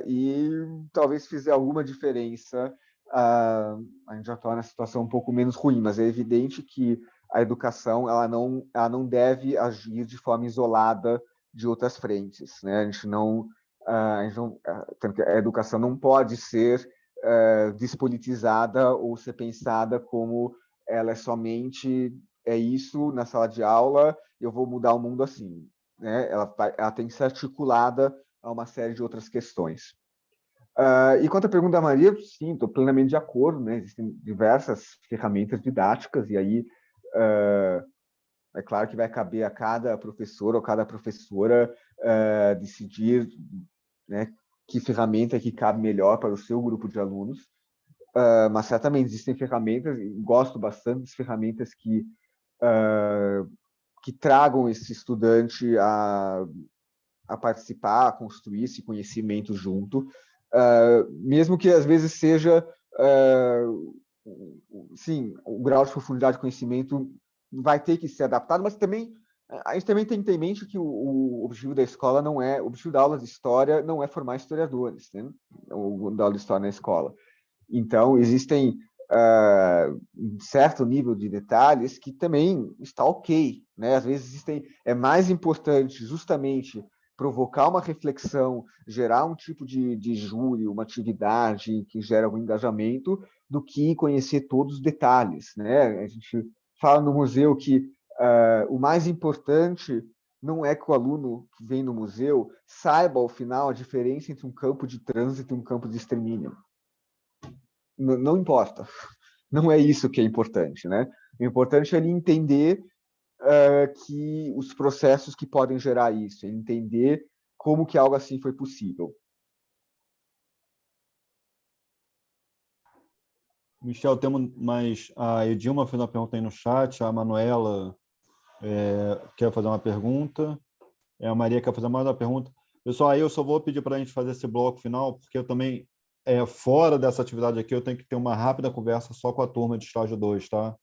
Speaker 2: e talvez fizer alguma diferença, a gente já torna a situação um pouco menos ruim, mas é evidente que a educação ela não deve agir de forma isolada de outras frentes, né? A educação não pode ser despolitizada ou ser pensada como ela é somente isso na sala de aula, eu vou mudar o mundo assim, né? Ela tem que ser articulada a uma série de outras questões. E quanto à pergunta da Maria, sim, estou plenamente de acordo, né? Existem diversas ferramentas didáticas, e aí é claro que vai caber a cada professor ou cada professora decidir, né, que ferramenta que cabe melhor para o seu grupo de alunos. Mas certamente existem ferramentas, e gosto bastante das ferramentas que tragam esse estudante a participar, a construir esse conhecimento junto, mesmo que às vezes seja, sim, o grau de profundidade de conhecimento vai ter que ser adaptado, mas também a gente também tem que ter em mente que o objetivo da escola não é, o objetivo da aula de história não é formar historiadores, né? O da aula de história na escola. Então, existem um certo nível de detalhes que também está ok, né? Às vezes é mais importante justamente provocar uma reflexão, gerar um tipo de júri, uma atividade que gera algum engajamento, do que conhecer todos os detalhes, né? A gente fala no museu que o mais importante não é que o aluno que vem no museu saiba, ao final, a diferença entre um campo de trânsito e um campo de extermínio. Não importa. Não é isso que é importante, né? O importante é ele entender que os processos que podem gerar isso, entender como que algo assim foi possível.
Speaker 1: Michel, temos mais... A Edilma fez uma pergunta aí no chat, a Manuela quer fazer uma pergunta. A Maria quer fazer mais uma pergunta. Pessoal, aí eu só vou pedir para a gente fazer esse bloco final, porque eu também, fora dessa atividade aqui, eu tenho que ter uma rápida conversa só com a turma de estágio 2, tá?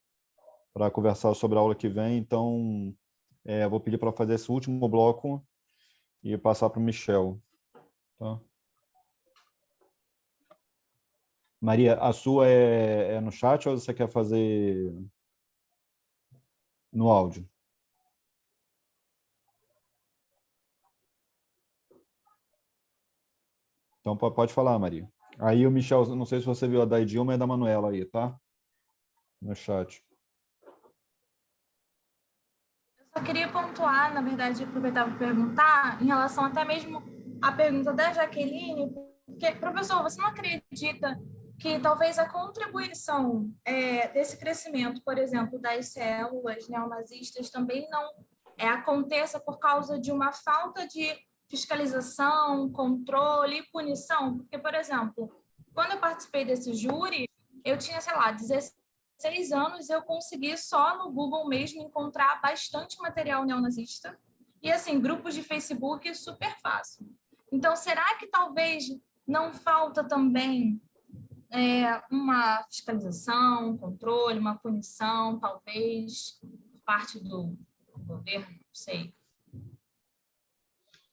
Speaker 1: Para conversar sobre a aula que vem. Então, eu vou pedir para fazer esse último bloco e passar para o Michel. Tá? Maria, a sua é no chat ou você quer fazer no áudio? Então, pode falar, Maria. Aí o Michel, não sei se você viu a da Edilma e da Manuela aí, tá? No chat.
Speaker 8: Eu só queria pontuar, na verdade, aproveitar para perguntar, em relação até mesmo à pergunta da Jaqueline, porque, professor, você não acredita que talvez a contribuição desse crescimento, por exemplo, das células neonazistas também não aconteça por causa de uma falta de fiscalização, controle e punição? Porque, por exemplo, quando eu participei desse júri, eu tinha, sei lá, 16 anos, eu consegui só no Google mesmo encontrar bastante material neonazista e, assim, grupos de Facebook super fácil. Então, será que talvez não falta também uma fiscalização, um controle, uma punição, talvez, por parte do governo, não sei,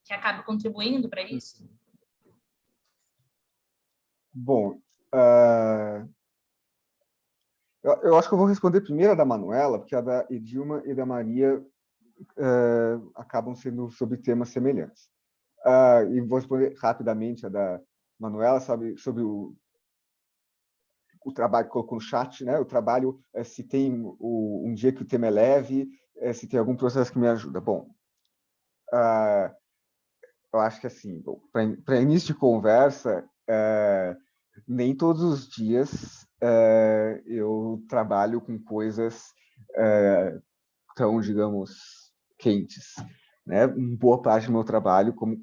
Speaker 8: que acabe contribuindo para isso?
Speaker 2: Bom, eu acho que eu vou responder primeiro a da Manuela, porque a da Edilma e da Maria acabam sendo sobre temas semelhantes. E vou responder rapidamente a da Manuela, sobre o trabalho que colocou no chat, né? O trabalho, se tem um dia que o tema é leve, se tem algum processo que me ajuda. Bom, eu acho que assim, para início de conversa, nem todos os dias eu trabalho com coisas tão, digamos, quentes, né? Boa parte do meu trabalho, como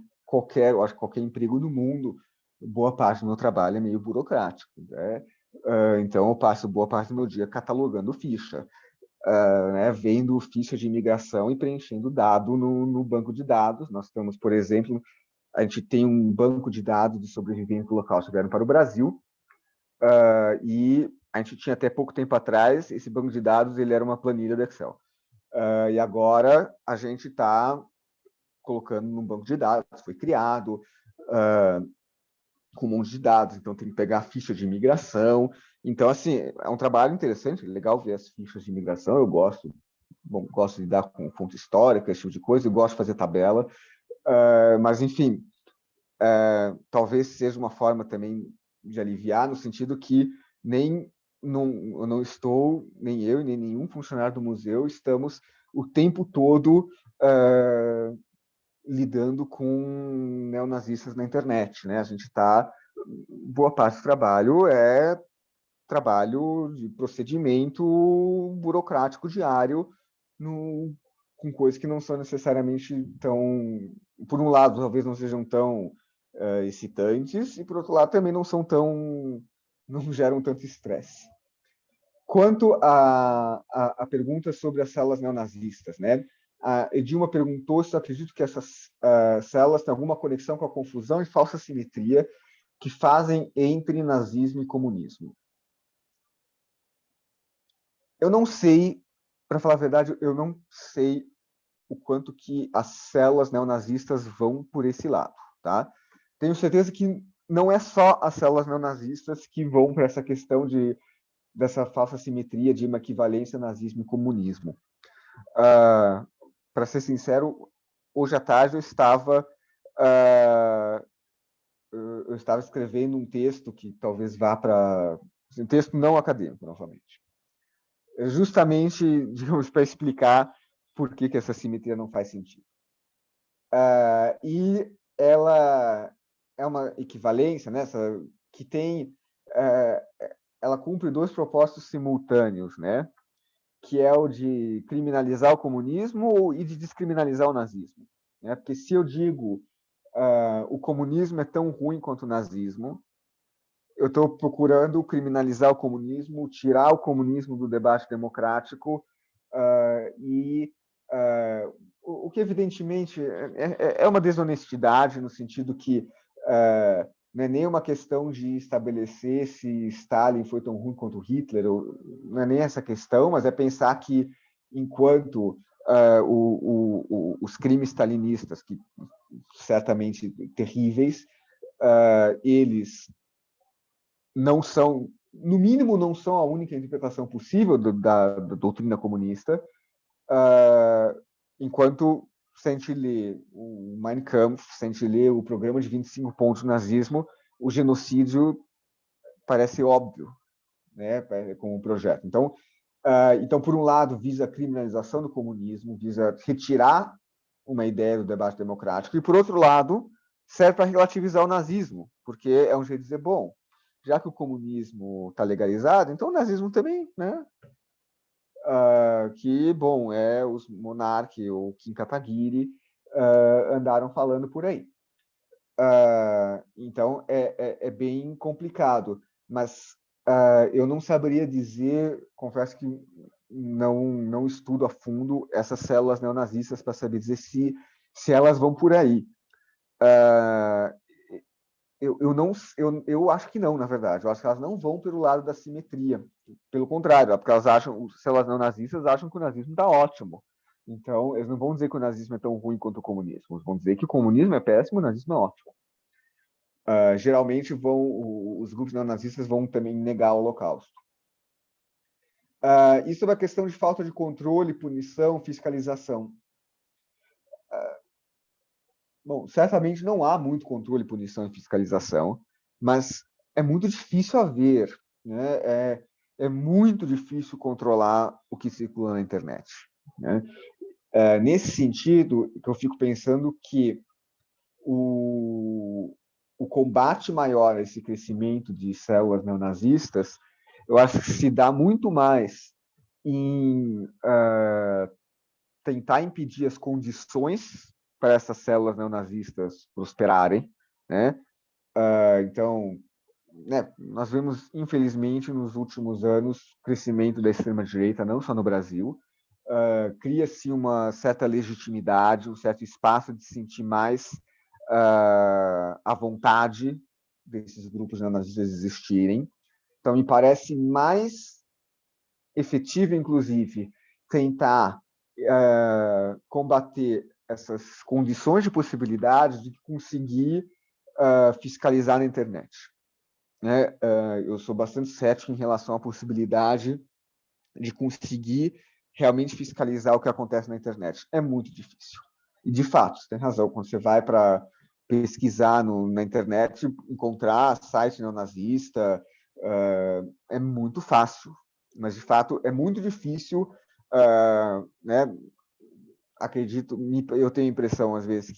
Speaker 2: eu acho que qualquer emprego no mundo, boa parte do meu trabalho é meio burocrático, né? Então, eu passo boa parte do meu dia catalogando ficha, né, vendo ficha de imigração e preenchendo dado no banco de dados. Nós temos, por exemplo, a gente tem um banco de dados de sobreviventes do local que vieram para o Brasil, e a gente tinha até pouco tempo atrás, esse banco de dados ele era uma planilha do Excel. E agora a gente está colocando num banco de dados, foi criado, com um monte de dados, então tem que pegar a ficha de imigração. Então, assim, é um trabalho interessante, legal ver as fichas de imigração, eu gosto de lidar com fonte histórica, esse tipo de coisa, eu gosto de fazer tabela, mas, enfim, talvez seja uma forma também de aliviar, no sentido que eu não estou, nem eu, nem nenhum funcionário do museu, estamos o tempo todo lidando com neonazistas na internet, né? A gente está, boa parte do trabalho é trabalho de procedimento burocrático diário com coisas que não são necessariamente tão, por um lado, talvez não sejam tão excitantes, e por outro lado também não geram tanto estresse. Quanto à pergunta sobre as células neonazistas, né? A Edilma perguntou se eu acredito que essas células têm alguma conexão com a confusão e falsa simetria que fazem entre nazismo e comunismo. Eu não sei, para falar a verdade, eu não sei o quanto que as células neonazistas vão por esse lado, tá? Tenho certeza que não é só as células neonazistas que vão para essa questão dessa falsa simetria de uma equivalência nazismo e comunismo. Para ser sincero, hoje à tarde eu estava escrevendo um texto que talvez vá para um texto não acadêmico, novamente, justamente, digamos, para explicar por que essa simetria não faz sentido. E ela é uma equivalência, né, que tem, ela cumpre dois propósitos simultâneos, né, que é o de criminalizar o comunismo e de descriminalizar o nazismo, né? Porque se eu digo o comunismo é tão ruim quanto o nazismo, eu estou procurando criminalizar o comunismo, tirar o comunismo do debate democrático e o que evidentemente é uma desonestidade, no sentido que não é nem uma questão de estabelecer se Stalin foi tão ruim quanto Hitler, não é nem essa questão, mas é pensar que, enquanto os crimes stalinistas, que certamente terríveis, eles não são, no mínimo, não são a única interpretação possível da doutrina comunista, enquanto, se a gente lê o Mein Kampf, se a gente lê o programa de 25 pontos do nazismo, o genocídio parece óbvio, né, como projeto. Então, por um lado, visa a criminalização do comunismo, visa retirar uma ideia do debate democrático, e, por outro lado, serve para relativizar o nazismo, porque é um jeito de dizer, bom, já que o comunismo está legalizado, então o nazismo também, né? Que, bom, os Monarque ou Kim Kataguiri andaram falando por aí. Então, é bem complicado, mas eu não saberia dizer, confesso que não estudo a fundo essas células neonazistas para saber dizer se elas vão por aí. Eu acho que não, na verdade. Eu acho que elas não vão pelo lado da simetria. Pelo contrário, porque elas acham, se elas não nazistas, acham que o nazismo está ótimo. Então, eles não vão dizer que o nazismo é tão ruim quanto o comunismo. Eles vão dizer que o comunismo é péssimo, o nazismo é ótimo. Geralmente, os grupos neonazistas vão também negar o Holocausto. Isso é uma questão de falta de controle, punição, fiscalização. Bom, certamente não há muito controle, punição e fiscalização, mas é muito difícil haver, né? É muito difícil controlar o que circula na internet, né? Nesse sentido, eu fico pensando que o combate maior a esse crescimento de células neonazistas, eu acho que se dá muito mais em tentar impedir as condições para essas células neonazistas prosperarem, né? Então, né, nós vemos, infelizmente, nos últimos anos, crescimento da extrema-direita, não só no Brasil. Cria-se uma certa legitimidade, um certo espaço de se sentir mais à vontade desses grupos neonazistas existirem. Então, me parece mais efetivo, inclusive, tentar combater essas condições de possibilidade de conseguir fiscalizar na internet, né? Eu sou bastante cético em relação à possibilidade de conseguir realmente fiscalizar o que acontece na internet. É muito difícil. E, de fato, você tem razão, quando você vai para pesquisar na internet, encontrar site neonazista, é muito fácil, mas, de fato, é muito difícil, né? Acredito, eu tenho a impressão, às vezes,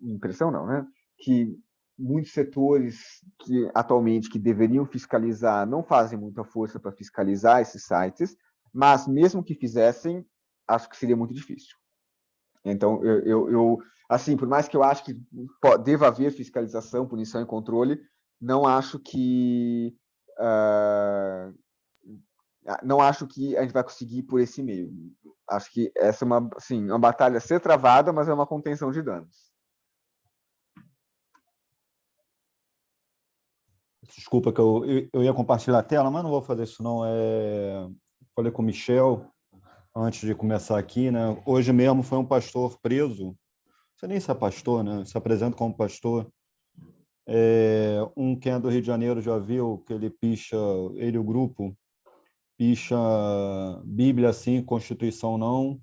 Speaker 2: impressão não, né? Que muitos setores que atualmente que deveriam fiscalizar não fazem muita força para fiscalizar esses sites, mas mesmo que fizessem, acho que seria muito difícil. Então, eu assim, por mais que eu acho que deva haver fiscalização, punição e controle, não acho que não acho que a gente vai conseguir por esse meio. Acho que essa é uma batalha a ser travada, mas é uma contenção de danos.
Speaker 1: Desculpa que eu ia compartilhar a tela, mas não vou fazer isso não. Falei com o Michel antes de começar aqui, né? Hoje mesmo foi um pastor preso. Você nem se é pastor, né? Se apresenta como pastor. Quem é do Rio de Janeiro já viu que ele picha, ele e o grupo, picha Bíblia sim, Constituição não.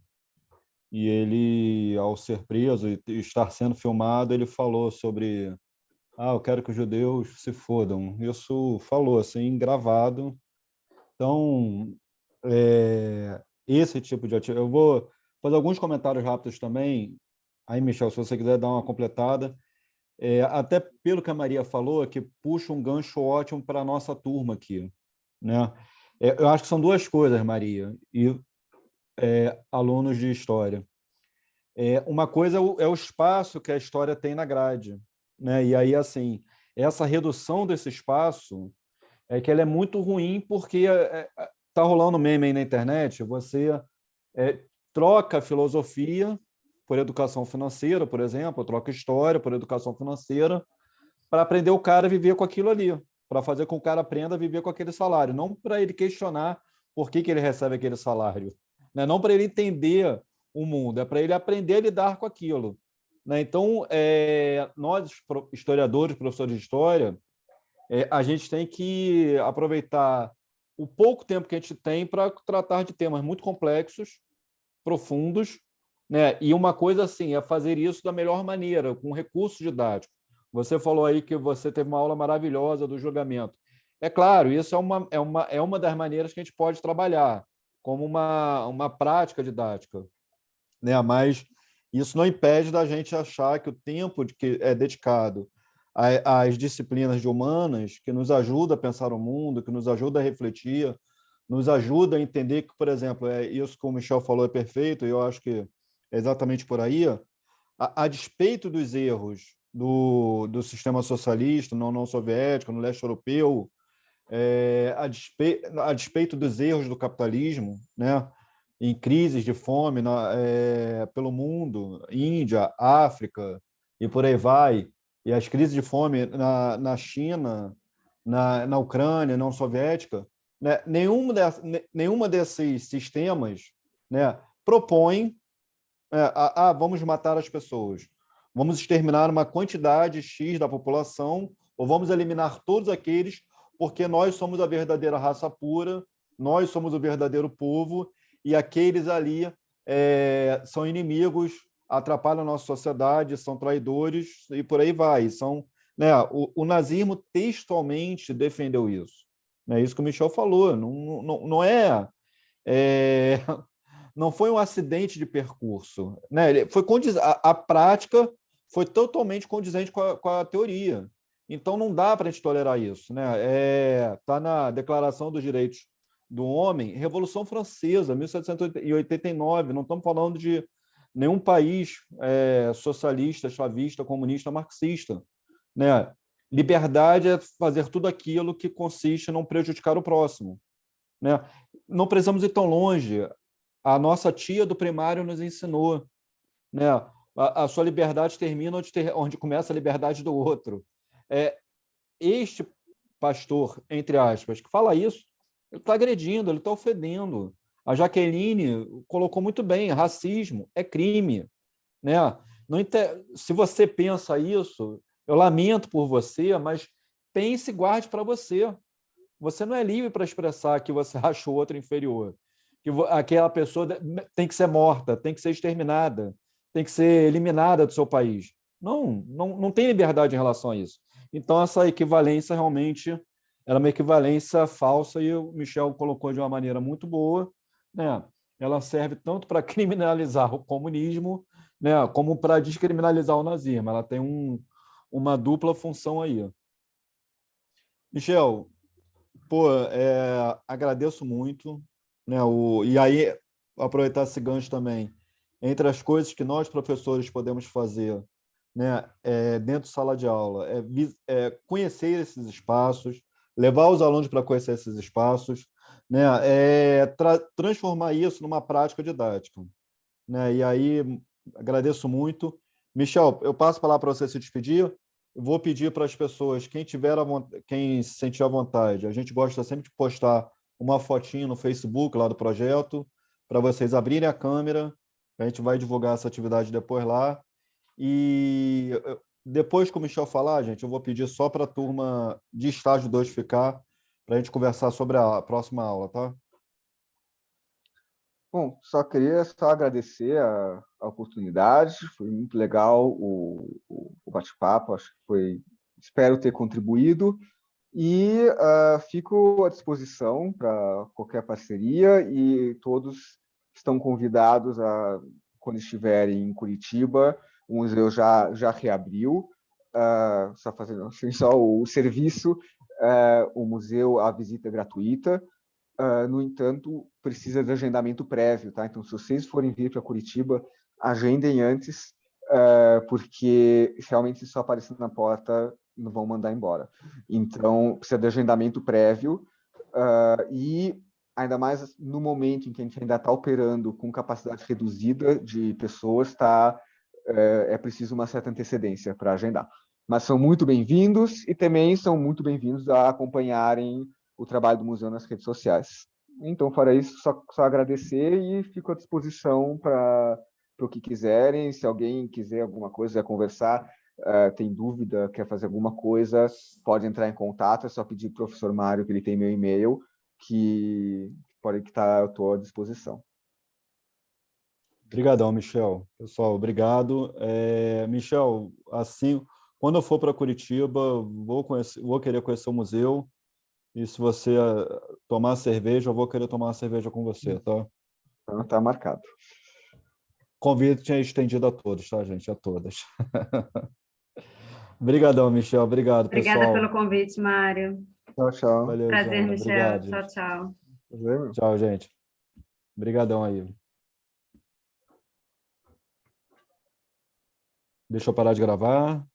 Speaker 1: E ele, ao ser preso e estar sendo filmado, ele falou sobre eu quero que os judeus se fodam. Isso falou, assim, gravado. Então, esse tipo de atitude... Eu vou fazer alguns comentários rápidos também. Aí, Michel, se você quiser dar uma completada. Até pelo que a Maria falou, que puxa um gancho ótimo para a nossa turma aqui, né? Eu acho que são duas coisas, Maria, e alunos de História. Uma coisa é o espaço que a História tem na grade, né? E aí, assim, essa redução desse espaço que ela é muito ruim porque está rolando meme aí na internet, você troca a filosofia por educação financeira, por exemplo, eu troco história por educação financeira, para aprender o cara a viver com aquilo ali, para fazer com que o cara aprenda a viver com aquele salário, não para ele questionar por que ele recebe aquele salário, né? Não para ele entender o mundo, é para ele aprender a lidar com aquilo, né? Então, nós, historiadores, professores de história, a gente tem que aproveitar o pouco tempo que a gente tem para tratar de temas muito complexos, profundos, né? E uma coisa assim, é fazer isso da melhor maneira, com recurso didático. Você falou aí que você teve uma aula maravilhosa do julgamento. É claro, isso é uma das maneiras que a gente pode trabalhar, como uma prática didática, né? Mas isso não impede da gente achar que o tempo que é dedicado às disciplinas de humanas, que nos ajuda a pensar o mundo, que nos ajuda a refletir, nos ajuda a entender que, por exemplo, isso que o Michel falou é perfeito, e eu acho que é exatamente por aí, a despeito dos erros do sistema socialista, não soviético, no leste europeu, a despeito dos erros do capitalismo, né, em crises de fome pelo mundo, Índia, África e por aí vai, e as crises de fome na China, na Ucrânia, não soviética, né, nenhuma desses sistemas, né, propõe vamos matar as pessoas, vamos exterminar uma quantidade X da população, ou vamos eliminar todos aqueles, porque nós somos a verdadeira raça pura, nós somos o verdadeiro povo, e aqueles ali são inimigos, atrapalham a nossa sociedade, são traidores, e por aí vai. Né, o nazismo textualmente defendeu isso. É isso que o Michel falou, não foi um acidente de percurso, né? A prática foi totalmente condizente com a teoria. Então, não dá para a gente tolerar isso, né? Está na Declaração dos Direitos do Homem, Revolução Francesa, 1789. Não estamos falando de nenhum país socialista, chavista, comunista, marxista, né? Liberdade é fazer tudo aquilo que consiste em não prejudicar o próximo, né? Não precisamos ir tão longe. A nossa tia do primário nos ensinou, né? A sua liberdade termina onde começa a liberdade do outro. Este pastor, entre aspas, que fala isso, ele está agredindo, ele está ofendendo. A Jaqueline colocou muito bem, racismo é crime, né? Se você pensa isso, eu lamento por você, mas pense e guarde para você. Você não é livre para expressar que você acha o outro inferior, que aquela pessoa tem que ser morta, tem que ser exterminada, tem que ser eliminada do seu país. Não tem liberdade em relação a isso. Então, essa equivalência realmente era uma equivalência falsa, e o Michel colocou de uma maneira muito boa, né? Ela serve tanto para criminalizar o comunismo, né, como para descriminalizar o nazismo. Ela tem uma dupla função aí. Michel, pô, agradeço muito, né? E aí, aproveitar esse gancho também, entre as coisas que nós, professores, podemos fazer, né, dentro de sala de aula, conhecer esses espaços, levar os alunos para conhecer esses espaços, né, transformar isso numa prática didática, né? E aí, agradeço muito. Michel, eu passo a palavra para você se despedir. Vou pedir para as pessoas, quem se sentir à vontade, a gente gosta sempre de postar uma fotinha no Facebook lá do projeto, para vocês abrirem a câmera, a gente vai divulgar essa atividade depois lá. E depois que o Michel falar, gente, eu vou pedir só para a turma de estágio 2 ficar, para a gente conversar sobre a próxima aula, tá?
Speaker 2: Bom, queria agradecer a oportunidade, foi muito legal o bate-papo, acho que espero ter contribuído, e fico à disposição para qualquer parceria, e todos estão convidados quando estiverem em Curitiba. O museu já reabriu, só fazendo assim, só o serviço, o museu, a visita é gratuita. No entanto, precisa de agendamento prévio, tá? Então, se vocês forem vir para Curitiba, agendem antes, porque realmente, se só aparecer na porta, não vão mandar embora. Então, precisa de agendamento prévio, e ainda mais no momento em que a gente ainda está operando com capacidade reduzida de pessoas, é preciso uma certa antecedência para agendar. Mas são muito bem-vindos e também são muito bem-vindos a acompanharem o trabalho do museu nas redes sociais. Então, fora isso, só agradecer e fico à disposição para o que quiserem. Se alguém quiser alguma coisa, quiser conversar, tem dúvida, quer fazer alguma coisa, pode entrar em contato, é só pedir para o professor Mário, que ele tem meu e-mail, que eu estou à disposição.
Speaker 1: Obrigadão, Michel. Pessoal, obrigado. Michel, assim, quando eu for para Curitiba, vou querer conhecer o museu, e se você tomar cerveja, eu vou querer tomar uma cerveja com você, tá?
Speaker 2: Então, está marcado.
Speaker 1: Convite é estendido a todos, tá, gente? A todas. Obrigadão, Michel. Obrigado,
Speaker 6: Obrigada
Speaker 1: pessoal.
Speaker 6: pelo convite, Mário.
Speaker 2: Tchau, tchau.
Speaker 1: Valeu,
Speaker 6: Prazer,
Speaker 1: Jana.
Speaker 6: Michel.
Speaker 1: Obrigado,
Speaker 6: Tchau,
Speaker 1: gente.
Speaker 6: tchau.
Speaker 2: Prazer,
Speaker 1: Tchau, gente. Obrigadão aí. Deixa eu parar de gravar.